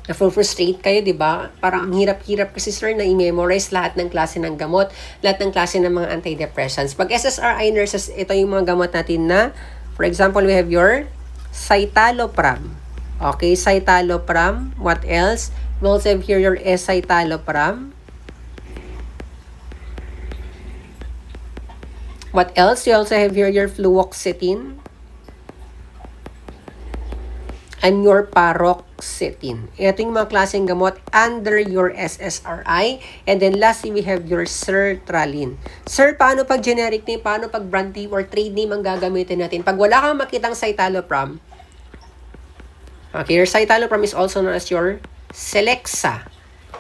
na-frustrate kayo, di ba? Parang ang hirap-hirap kasi sir na i-memorize lahat ng klase ng gamot, lahat ng klase ng mga antidepressants. Pag SSRI nurses, ito yung mga gamot natin na, for example, we have your citalopram. Okay, citalopram. What else? We also have here your escitalopram. What else? You also have here your fluoxetine and your paroxetine. Ito yung mga klaseng gamot under your SSRI. And then lastly, we have your sertraline. Sir, paano pag generic name, paano pag brand name or trade name ang gagamitin natin? Pag wala kang makitang citalopram, okay, your citalopram is also known as your Celexa.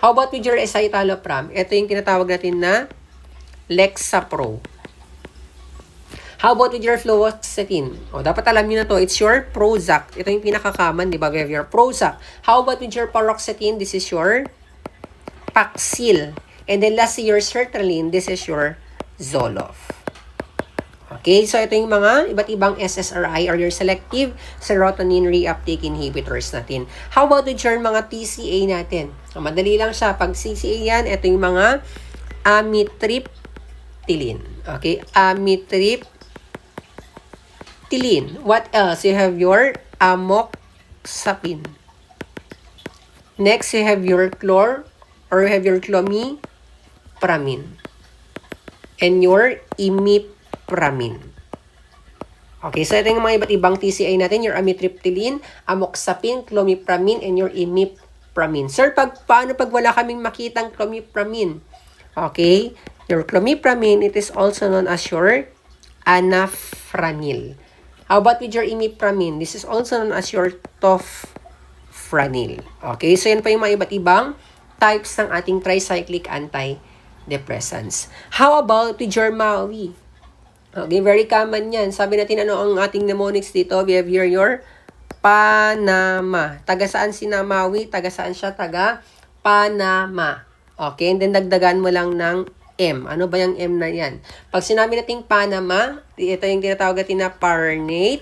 How about with your escitalopram? Ito yung tinatawag natin na Lexapro. How about with your fluoxetine? O, dapat alam niyo na to. It's your Prozac. Ito yung pinaka-common, di ba? We have your Prozac. How about with your paroxetine? This is your Paxil. And then lastly, your sertraline. This is your Zoloft. Okay, so ito yung mga iba't ibang SSRI or your selective serotonin reuptake inhibitors natin. How about with your mga TCA natin? So, madali lang siya. Pag TCA yan, ito yung mga amitriptyline. Okay, amitriptyline. What else? You have your amoxapine. Next, you have your you have your clomipramine. And your imipramine. Okay, so ito yung mga iba't ibang TCA natin, your amitriptyline, amoxapine, clomipramine, and your imipramine. Sir, paano pag wala kaming makitang clomipramine? Okay, your clomipramine, it is also known as your anafranil. How about with your imipramine? This is also known as your tofranil. Okay, so yan pa yung mga iba't ibang types ng ating tricyclic antidepressants. How about with your MAOI? Okay, very common yan. Sabi natin ano ang ating mnemonics dito. We have here your Panama. Taga saan si MAOI? Taga saan siya? Taga Panama. Okay, and then dagdagan mo lang ng M. Ano ba yung M na yan? Pag sinabi nating Panama, ito yung tinatawag natin na Parnate,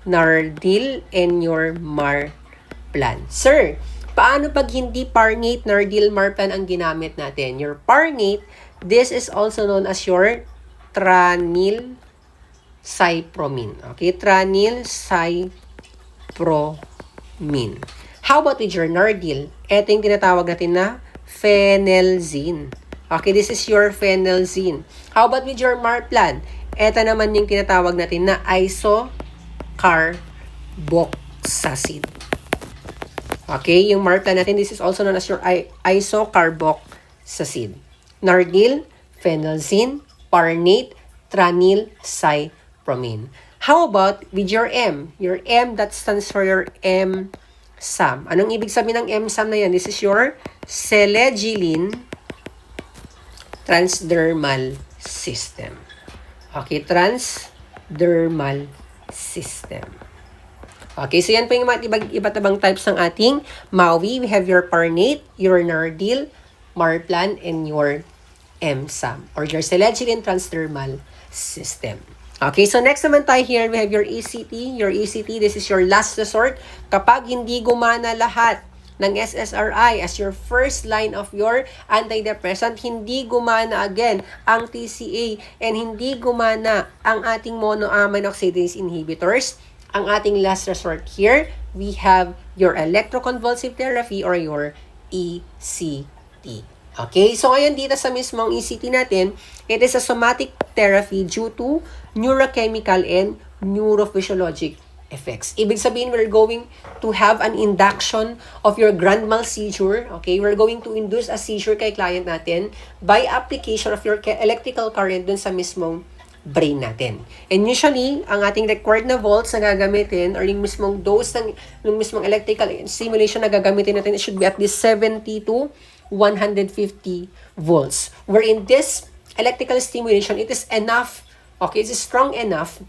Nardil, and your Marplan. Sir, paano pag hindi Parnate, Nardil, Marplan ang ginamit natin? Your Parnate, this is also known as your tranylcypromine. Okay, tranylcypromine. How about with your Nardil? Ito yung tinatawag natin na phenelzine. Okay, this is your phenelzine. How about with your Marplan? Ito naman yung tinatawag natin na isocarboxacid. Okay, yung Marplan natin, this is also known as your isocarboxacid. Nardil, phenelzine, parnate, tranil, cypromine. How about with your M? Your M, that stands for your MSAM. Anong ibig sabihin ng MSAM na yan? This is your selegiline transdermal system. Okay, transdermal system. Okay, so yan po yung mga iba't ibang types ng ating MAUI. We have your parnate, your nardil, Marplan, and your MSAM, or your selegiline transdermal system. Okay, so next naman tayo here, we have your ECT. Your ECT, this is your last resort. Kapag hindi gumana lahat ng SSRI as your first line of your antidepressant, hindi gumana again ang TCA, and hindi gumana ang ating monoamine oxidase inhibitors, ang ating last resort here, we have your electroconvulsive therapy or your ECT. Okay, so ngayon dito sa mismong ECT natin, it is a somatic therapy due to neurochemical and neurophysiologic effects. Ibig sabihin, we're going to have an induction of your grand mal seizure. Okay, we're going to induce a seizure kay client natin by application of your electrical current dun sa mismong brain natin. And usually, ang ating required na volts na gagamitin or yung mismong dose ng mismong electrical stimulation na gagamitin natin, it should be at least 70 to 150 volts. Wherein this electrical stimulation, it is enough, okay, it is strong enough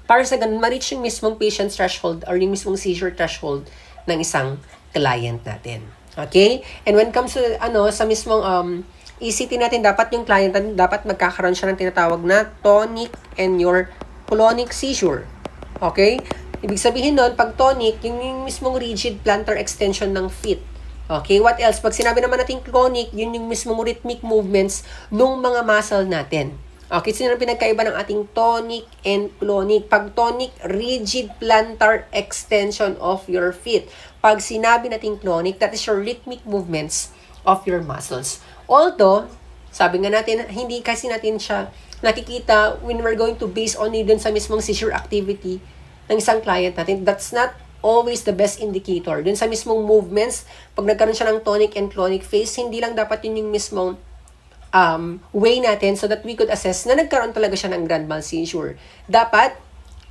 para sa ganun ma-reach yung mismong patient threshold or yung mismong seizure threshold ng isang client natin. Okay? And when it comes to sa mismong ECT natin, dapat yung client natin, dapat magkakaroon siya ng tinatawag na tonic and your clonic seizure. Okay? Ibig sabihin nun, pag tonic, yung mismong rigid plantar extension ng feet. Okay? What else? Pag sinabi naman natin clonic, yun yung mismong rhythmic movements ng mga muscle natin. Okay? So yun ang pinagkaiba ng ating tonic and clonic. Pag tonic, rigid plantar extension of your feet. Pag sinabi natin clonic, that is your rhythmic movements of your muscles. Although, sabi nga natin, hindi kasi natin siya nakikita when we're going to base only dun sa mismong seizure activity ng isang client natin. That's not always the best indicator. Dun sa mismong movements, pag nagkaroon siya ng tonic and clonic phase, hindi lang dapat yun yung mismong way natin so that we could assess na nagkaroon talaga siya ng grand mal seizure. Dapat,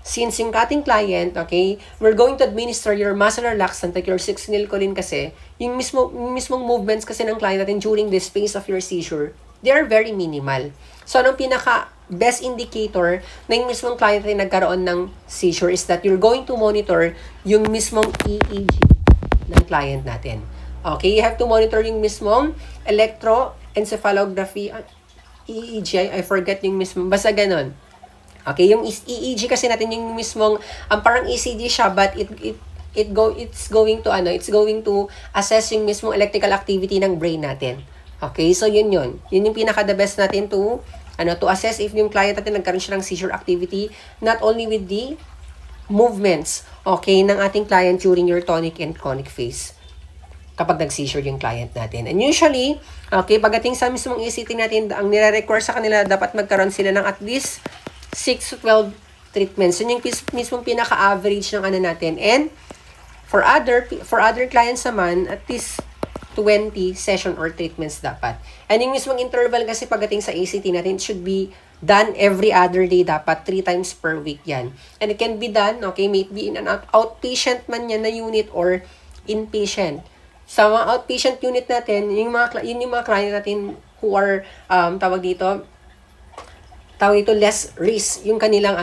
since yung ating client, okay, we're going to administer your muscle relaxant like your 6-phenylcholine kasi, yung mismong movements kasi ng client natin during this phase of your seizure, they are very minimal. So, anong pinaka-best indicator na yung mismong client natin nagkaroon ng seizure is that you're going to monitor yung mismong EEG ng client natin. Okay, you have to monitor yung mismong electroencephalography, EEG, I forget yung mismong, basta ganon. Okay, yung EEG kasi natin yung mismong parang ECG siya, but it's going to assess yung mismong electrical activity ng brain natin. Okay, so yun yung pinaka the best natin to assess if yung client natin nagkaroon siya ng seizure activity, not only with the movements, okay, ng ating client during your tonic and clonic phase kapag nag-seizure yung client natin. And usually, okay, pagdating sa mismong ECT natin, ang nire-require sa kanila, dapat magkaroon sila ng at least 6 to 12 treatments. Yun yung mismong pinaka-average ng natin. And for other clients naman, at least 20 session or treatments dapat. And yung mismong interval kasi pagdating sa ECT natin, it should be done every other day dapat, 3 times per week yan. And it can be done, okay, maybe in an outpatient man yan na unit or inpatient. Sa mga outpatient unit natin, yun yung mga client natin who are, tawag dito, less risk, yung kanilang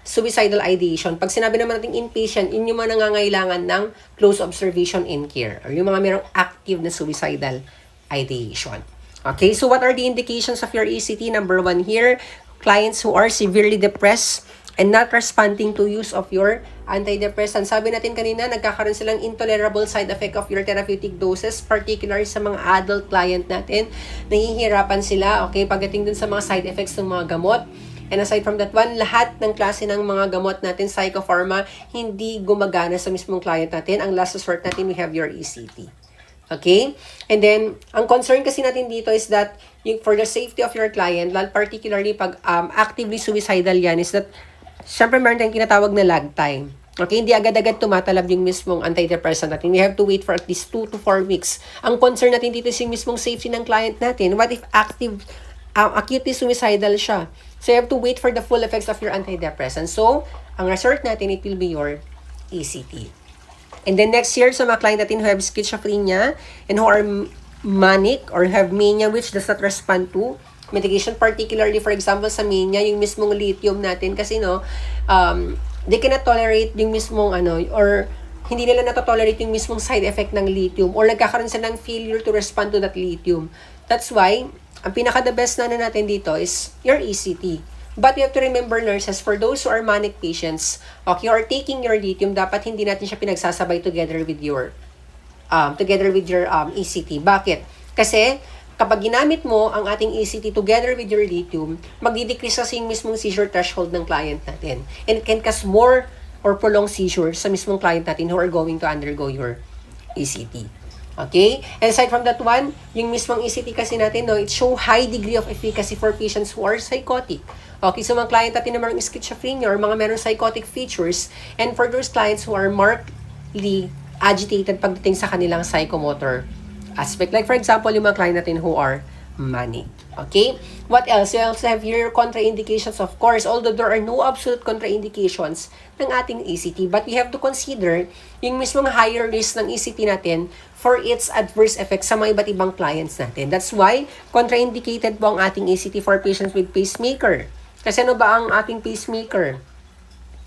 suicidal ideation. Pag sinabi naman natin inpatient, yun yung mga nangangailangan ng close observation and care, or yung mga merong active na suicidal ideation. Okay, so what are the indications of your ECT? Number 1 here, clients who are severely depressed and not responding to use of your antidepressant. Sabi natin kanina, nagkakaroon silang intolerable side effect of your therapeutic doses, particularly sa mga adult client natin. Nahihirapan sila, okay, pagdating dun sa mga side effects ng mga gamot. And aside from that one, lahat ng klase ng mga gamot natin, psychopharma, hindi gumagana sa mismong client natin. Ang last resort natin, we have your ECT. Okay? And then, ang concern kasi natin dito is that for the safety of your client, particularly pag actively suicidal yan, is that syempre meron tayong kinatawag na lag time. Okay, hindi agad-agad tumatalab yung mismong antidepressant natin. We have to wait for at least 2 to 4 weeks. Ang concern natin dito is yung mismong safety ng client natin. What if acutely suicidal siya? So, you have to wait for the full effects of your antidepressant. So, ang resort natin, it will be your ECT. And then next year, sa mga client natin who have schizophrenia and who are manic or have mania which does not respond to medication, particularly for example sa mania, yung mismong lithium natin kasi they cannot tolerate yung mismong or hindi nila natatolerate yung mismong side effect ng lithium or nagkakaroon sila ng failure to respond to that lithium. That's why, ang pinaka-the best na natin dito is your ECT. But you have to remember, nurses, for those who are manic patients, okay, or taking your lithium, dapat hindi natin siya pinagsasabay together with your ECT. Bakit? Kasi, kapag ginamit mo ang ating ECT together with your lithium, magdi-decrease kasi yung mismong seizure threshold ng client natin. And it can cause more or prolonged seizures sa mismong client natin who are going to undergo your ECT. Okay? And aside from that one, yung mismong ECT kasi natin, it show high degree of efficacy for patients who are psychotic. Okay, so mga client natin na mayroong schizophrenia or mga mayroong psychotic features, and for those clients who are markedly agitated pagdating sa kanilang psychomotor aspect. Like for example, yung mga client natin who are manic. Okay? What else? You also have here contraindications, of course, although there are no absolute contraindications ng ating ECT, but we have to consider yung mismong higher risk ng ECT natin for its adverse effects sa mga iba't ibang clients natin. That's why, contraindicated po ang ating ECT for patients with pacemaker. Kasi ano ba ang ating pacemaker?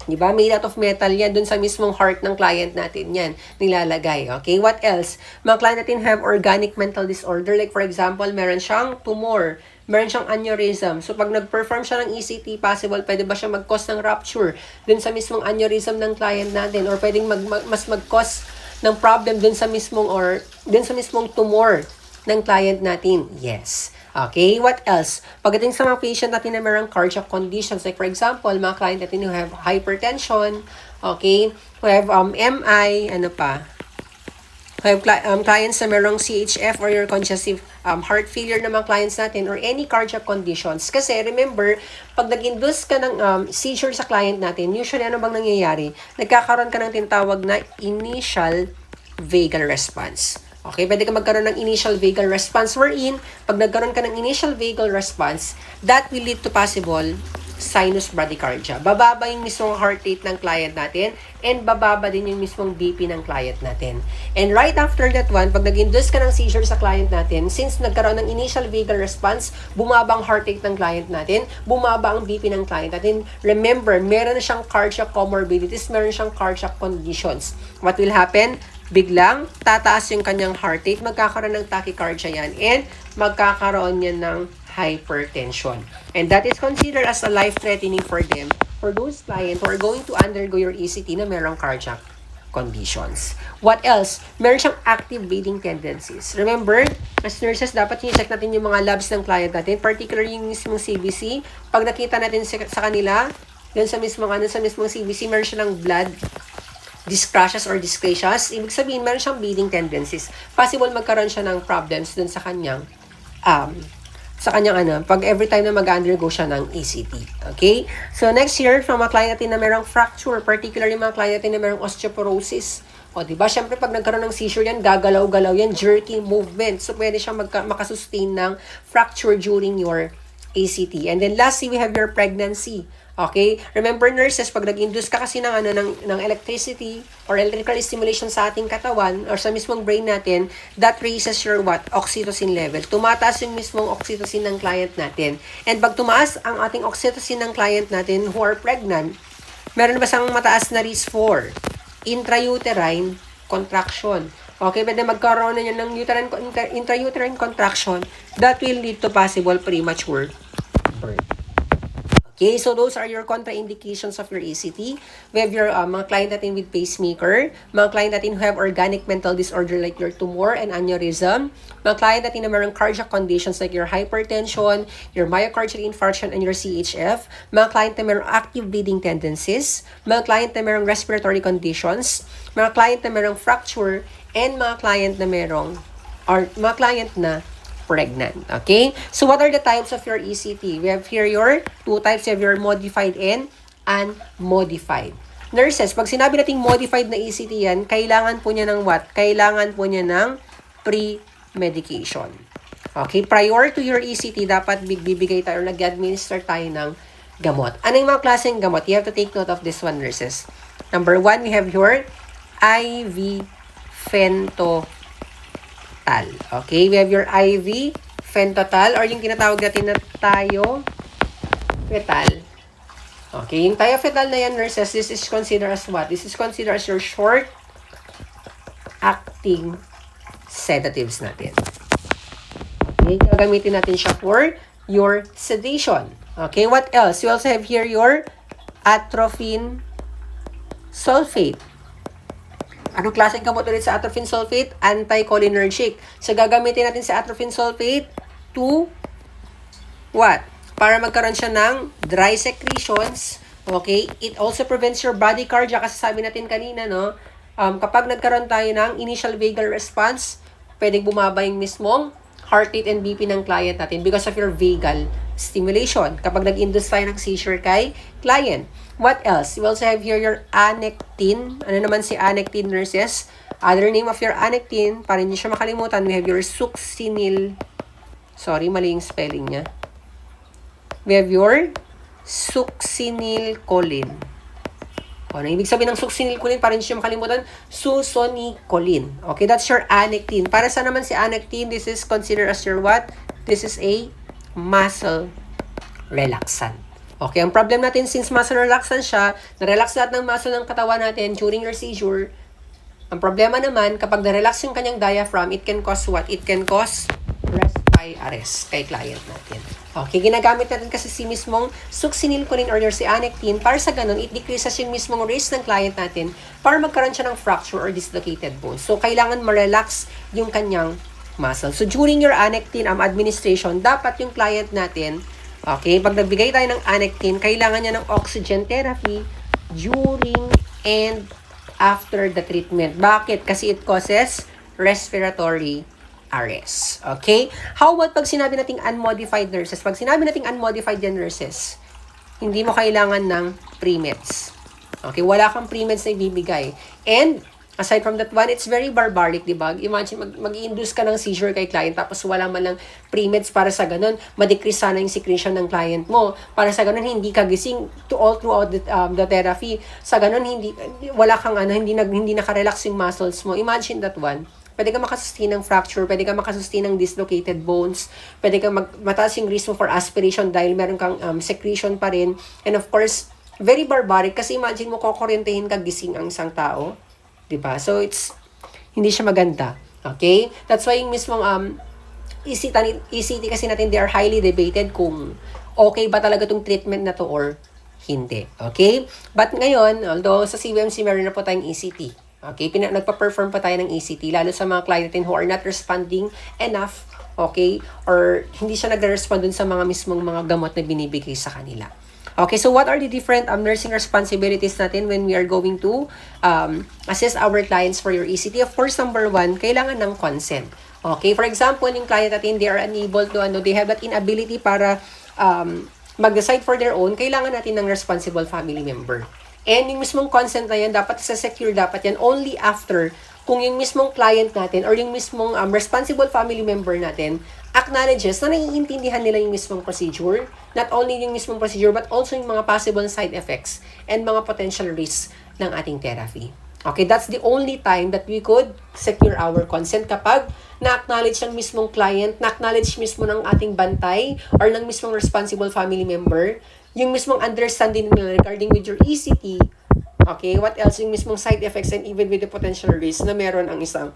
Diba? Made out of metal yan dun sa mismong heart ng client natin. Yan, nilalagay. Okay, what else? Mga client natin have organic mental disorder. Like for example, meron siyang tumor, meron siyang aneurysm. So pag nag-perform siya ng ECT, possible, pwede ba siya mag-cause ng rupture dun sa mismong aneurysm ng client natin? Or pwedeng mas mag-cause ng problem dun sa mismong tumor ng client natin? Yes. Okay, what else? Pagdating sa mga patient natin na mayroong cardiac conditions, like for example, mga client natin who have hypertension, okay, who have MI, who have clients na mayroong CHF or your congestive heart failure na mga clients natin or any cardiac conditions. Kasi remember, pag nag-induce ka ng seizure sa client natin, usually ano bang nangyayari? Nagkakaroon ka ng tinatawag na initial vagal response. Okay, pwede ka magkaroon ng initial vagal response wherein, pag nagkaroon ka ng initial vagal response, that will lead to possible sinus bradycardia. Bababa yung mismong heart rate ng client natin and bababa din yung mismong BP ng client natin. And right after that one, pag nag-induce ka ng seizure sa client natin, since nagkaroon ng initial vagal response, bumaba ang heart rate ng client natin, bumaba ang BP ng client natin. Remember, meron na siyang cardiac comorbidities, meron siyang cardiac conditions. What will happen? Biglang tataas yung kanyang heart rate, magkakaroon ng tachycardia yan, and magkakaroon yan ng hypertension. And that is considered as a life-threatening for them, for those clients who are going to undergo your ECT na merong cardiac conditions. What else? Meron siyang active bleeding tendencies. Remember, as nurses, dapat i-check natin yung mga labs ng client natin, particularly yung mismong CBC. Pag nakita natin sa kanila, dun sa mismong CBC, meron siya ng blood dyscrasias or dyscrasias, ibig sabihin, meron siyang bleeding tendencies. Possible magkaroon siya ng problems dun sa kanyang, pag every time na mag-undergo siya ng ECT. Okay? So, next year, from mga client natin na merong fracture, particularly mga client natin na merong osteoporosis. O, diba? Siyempre, pag nagkaroon ng seizure yan, gagalaw-galaw yan, jerky movement. So, pwede siyang makasustain ng fracture during your ACT. And then, lastly, we have your pregnancy. Okay? Remember, nurses, pag nag-induce ka kasi ng electricity or electrical stimulation sa ating katawan or sa mismong brain natin, that raises your oxytocin level. Tumataas yung mismong oxytocin ng client natin. And pag tumaas ang ating oxytocin ng client natin who are pregnant, meron ba sang mataas na risk for intrauterine contraction? Okay, pwede magkaroon na yan ng intrauterine contraction that will lead to possible premature birth. Okay, so those are your contraindications of your ECT. We have your mga client natin with pacemaker, mga client natin who have organic mental disorder like your tumor and aneurysm, mga client natin na mayroong cardiac conditions like your hypertension, your myocardial infarction, and your CHF, mga client na mayroong active bleeding tendencies, mga client na mayroong respiratory conditions, mga client na mayroong fracture, and mga client na mga client na pregnant. Okay? So, what are the types of your ECT? We have here your two types. You have your modified and unmodified. Nurses, pag sinabi nating modified na ECT yan, kailangan po niya ng what? Kailangan po niya ng pre-medication. Okay, prior to your ECT, dapat bibigay tayo or nag-administer tayo ng gamot. Ano yung mga klaseng gamot? You have to take note of this one, nurses. Number 1, we have your IV Fentotal. Okay, we have your IV Fentotal or yung tinatawag natin na Thiofetal. Okay, yung Thiofetal na yan, nurses, this is considered as what? This is considered as your short-acting sedatives natin. Okay, gagamitin natin siya for your sedation. Okay, what else? You also have here your atropine sulfate. Anong klaseng gamot ulit sa atropine sulfate? Anticholinergic. So, gagamitin natin sa atropine sulfate to what? Para magkaroon siya ng dry secretions. Okay? It also prevents your body cardia kasi sabi natin kanina, no? Kapag nagkaroon tayo ng initial vagal response, pwedeng bumaba yung mismong heart rate and BP ng client natin because of your vagal stimulation. Kapag nag-induce tayo ng seizure kay client. What else? We also have here your anectin. Ano naman si anectin, nurses? Other name of your anectin, para hindi siya makalimutan, we have your succinyl. Sorry, mali yung spelling niya. We have your succinylcholine. Ano ibig sabihin ng succinylcholine? Para hindi siya makalimutan, susonicolin. Okay, that's your anectin. Para sa naman si anectin, this is considered as your what? This is a muscle relaxant. Okay, ang problem natin since muscle relaxant siya, na-relax lahat ng muscle ng katawan natin during your seizure. Ang problema naman, kapag na-relax yung kanyang diaphragm, it can cause what? It can cause respiratory arrest kay client natin. Okay, ginagamit natin kasi si mismong succinylcholine or si anectin para sa ganun, it decreases yung mismong risk ng client natin para magkaroon siya ng fracture or dislocated bone. So, kailangan ma-relax yung kanyang muscle. So, during your anectin administration, dapat yung client natin, okay, pag nagbigay tayo ng anectin, kailangan niya ng oxygen therapy during and after the treatment. Bakit? Kasi it causes respiratory arrest. Okay? How about pag sinabi nating unmodified nurses? Pag sinabi nating unmodified yan nurses, hindi mo kailangan ng pre-meds. Okay? Wala kang pre-meds na ibibigay. And, aside from that one, it's very barbaric, di ba? Imagine, mag-i-induce ka ng seizure kay client tapos wala man lang pre-meds para sa ganun, ma-decrease sana yung secretion ng client mo. Para sa ganun, hindi ka gising throughout the therapy. Sa ganun, wala kang hindi naka-relax yung muscles mo. Imagine that one. Pwede ka makasustain ng fracture, pwede ka makasustain ng dislocated bones, pwede ka mataas yung risk mo for aspiration dahil meron kang secretion pa rin. And of course, very barbaric kasi imagine mo kukurentahin ka gising ang isang tao. Diba? So, hindi siya maganda. Okay? That's why yung mismong ECT kasi natin, they are highly debated kung okay ba talaga itong treatment na to or hindi. Okay? But ngayon, although sa CBMC meron na po tayong ECT. Okay? Nagpa-perform pa tayo ng ECT, lalo sa mga client natin who are not responding enough, okay? Or hindi siya nagre-respond dun sa mga mismong mga gamot na binibigay sa kanila. Okay, so what are the different nursing responsibilities natin when we are going to assist our clients for your ECT? Of course, number 1, kailangan ng consent. Okay, for example, yung client natin, they are unable to, they have that inability para mag-decide for their own, kailangan natin ng responsible family member. And yung mismong consent na yan, dapat sa-secure dapat yan only after kung yung mismong client natin or yung mismong responsible family member natin acknowledges na naiintindihan nila yung mismong procedure. Not only yung mismong procedure, but also yung mga possible side effects and mga potential risks ng ating therapy. Okay, that's the only time that we could secure our consent kapag na-acknowledge ng mismong client, na-acknowledge mismo ng ating bantay or ng mismong responsible family member, yung mismong understanding nila regarding with your ECT, okay, what else, yung mismong side effects and even with the potential risk na meron ang isang,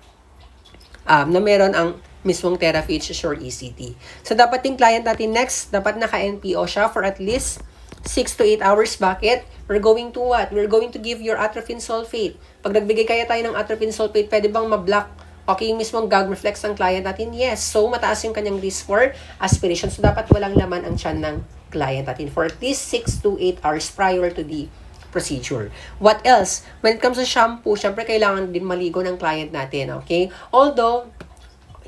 na meron ang mismong therapy, which is your ECT. So, dapat yung client natin next, dapat naka-NPO siya for at least 6 to 8 hours. Bakit? We're going to what? We're going to give your atropine sulfate. Pag nagbigay kaya tayo ng atropine sulfate, pwede bang ma-block okay yung mismong gag reflex ng client natin? Yes. So, mataas yung kanyang risk for aspiration. So, dapat walang laman ang tiyan ng client natin for at least 6 to 8 hours prior to the procedure. What else? When it comes to shampoo, syempre kailangan din maligo ng client natin, okay? Although,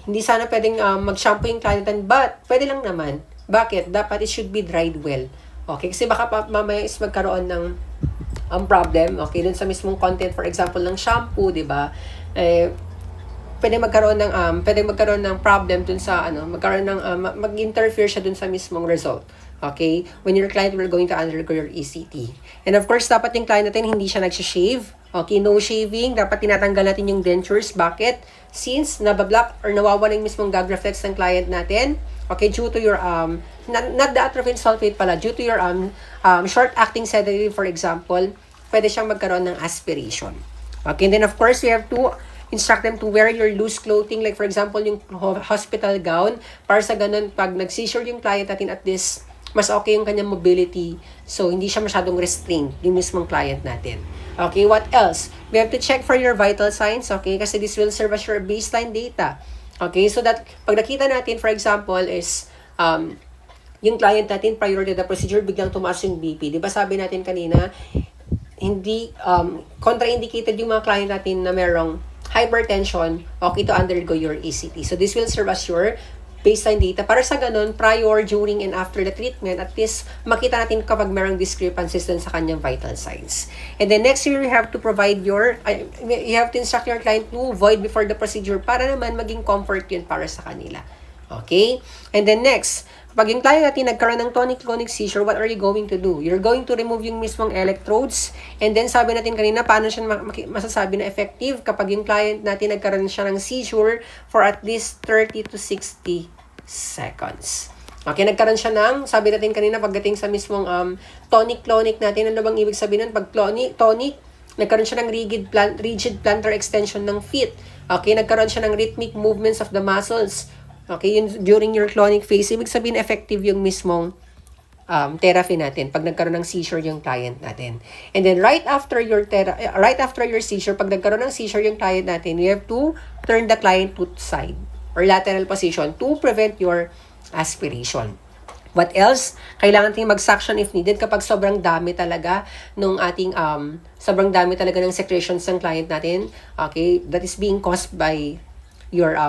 hindi sana pwedeng mag-shampoo yung client natin, but pwede lang naman. Bakit? Dapat it should be dried well. Okay? Kasi baka mamaya is magkaroon ng problem, okay, dun sa mismong content, for example, ng shampoo, di ba? Pwede magkaroon ng problem dun sa magkaroon ng mag-interfere siya dun sa mismong result. Okay? When your client will going to undergo your ECT. And of course, dapat yung client natin hindi siya nagsi-shave. Okay, no shaving. Dapat tinatanggal natin yung dentures. Bakit? Since nabablock or nawawala yung mismong gag reflex ng client natin. Okay, due to your not the atropine sulfate pala, due to your short acting sedative, for example, pwede siyang magkaroon ng aspiration. Okay, and then of course, we have to instruct them to wear your loose clothing, like for example, yung hospital gown, para sa ganun, pag nag-seizure yung client natin, at least, mas okay yung kanyang mobility, so hindi siya masyadong restrained, yung mismong client natin. Okay, what else? We have to check for your vital signs, okay, kasi this will serve as your baseline data. Okay, so that, pag nakita natin, for example, is, yung client natin, prior to the procedure, biglang tumaas yung BP. Di ba sabi natin kanina, hindi, contraindicated yung mga client natin na merong hypertension, okay, to undergo your ECT. So this will serve as your baseline data. Para sa ganun, prior, during, and after the treatment, at least makita natin kapag merong discrepancies dun sa kanyang vital signs. And then next year, you have to provide you have to instruct your client to void before the procedure para naman maging comfort yun para sa kanila. Okay? And then next, pag yung client natin nagkaroon ng tonic-clonic seizure, what are you going to do? You're going to remove yung mismong electrodes. And then sabi natin kanina, paano siya masasabi na effective kapag yung client natin nagkaroon siya ng seizure for at least 30 to 60 seconds. Okay, nagkaroon siya ng, sabi natin kanina, pagdating sa mismong tonic-clonic natin, ano bang ibig sabihin nun? Pag tonic, nagkaroon siya ng rigid plantar extension ng feet. Okay, nagkaroon siya ng rhythmic movements of the muscles. Okay, yun, during your clonic phase, ibig sabihin effective yung mismong therapy natin pag nagkaroon ng seizure yung client natin. And then right after your seizure, pag nagkaroon ng seizure yung client natin, we have to turn the client to side or lateral position to prevent your aspiration. What else? Kailangan natin mag-suction if needed kapag sobrang dami talaga ng ating sobrang dami talaga ng secretions ng client natin. Okay, that is being caused by your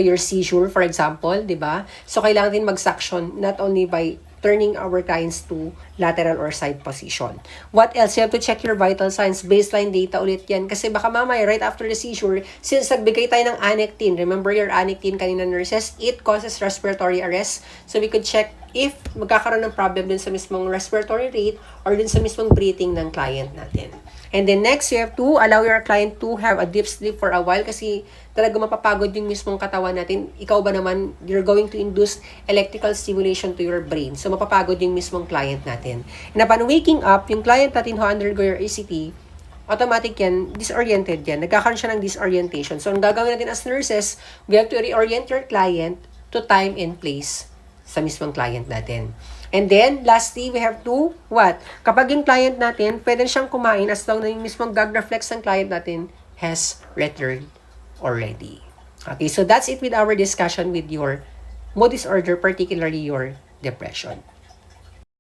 your seizure, for example, di ba? So, kailangan din mag-suction not only by turning our clients to lateral or side position. What else? You have to check your vital signs. Baseline data ulit yan. Kasi baka mamaya, right after the seizure, since nagbigay tayo ng anectin, remember your anectin kanina, nurses, it causes respiratory arrest. So, we could check if magkakaroon ng problem dun sa mismong respiratory rate or dun sa mismong breathing ng client natin. And then next, you have to allow your client to have a deep sleep for a while kasi talaga mapapagod yung mismong katawan natin. Ikaw ba naman, you're going to induce electrical stimulation to your brain. So, mapapagod yung mismong client natin. And upon waking up, yung client natin who undergo your ECT, automatic yan, disoriented yan. Nagkakaroon siya ng disorientation. So, ang gagawin natin as nurses, we have to reorient your client to time and place sa mismong client natin. And then, lastly, we have to, what? Kapag yung client natin, pwede siyang kumain as long na yung mismong gag reflex ng client natin has returned already. Okay, so that's it with our discussion with your mood disorder, particularly your depression.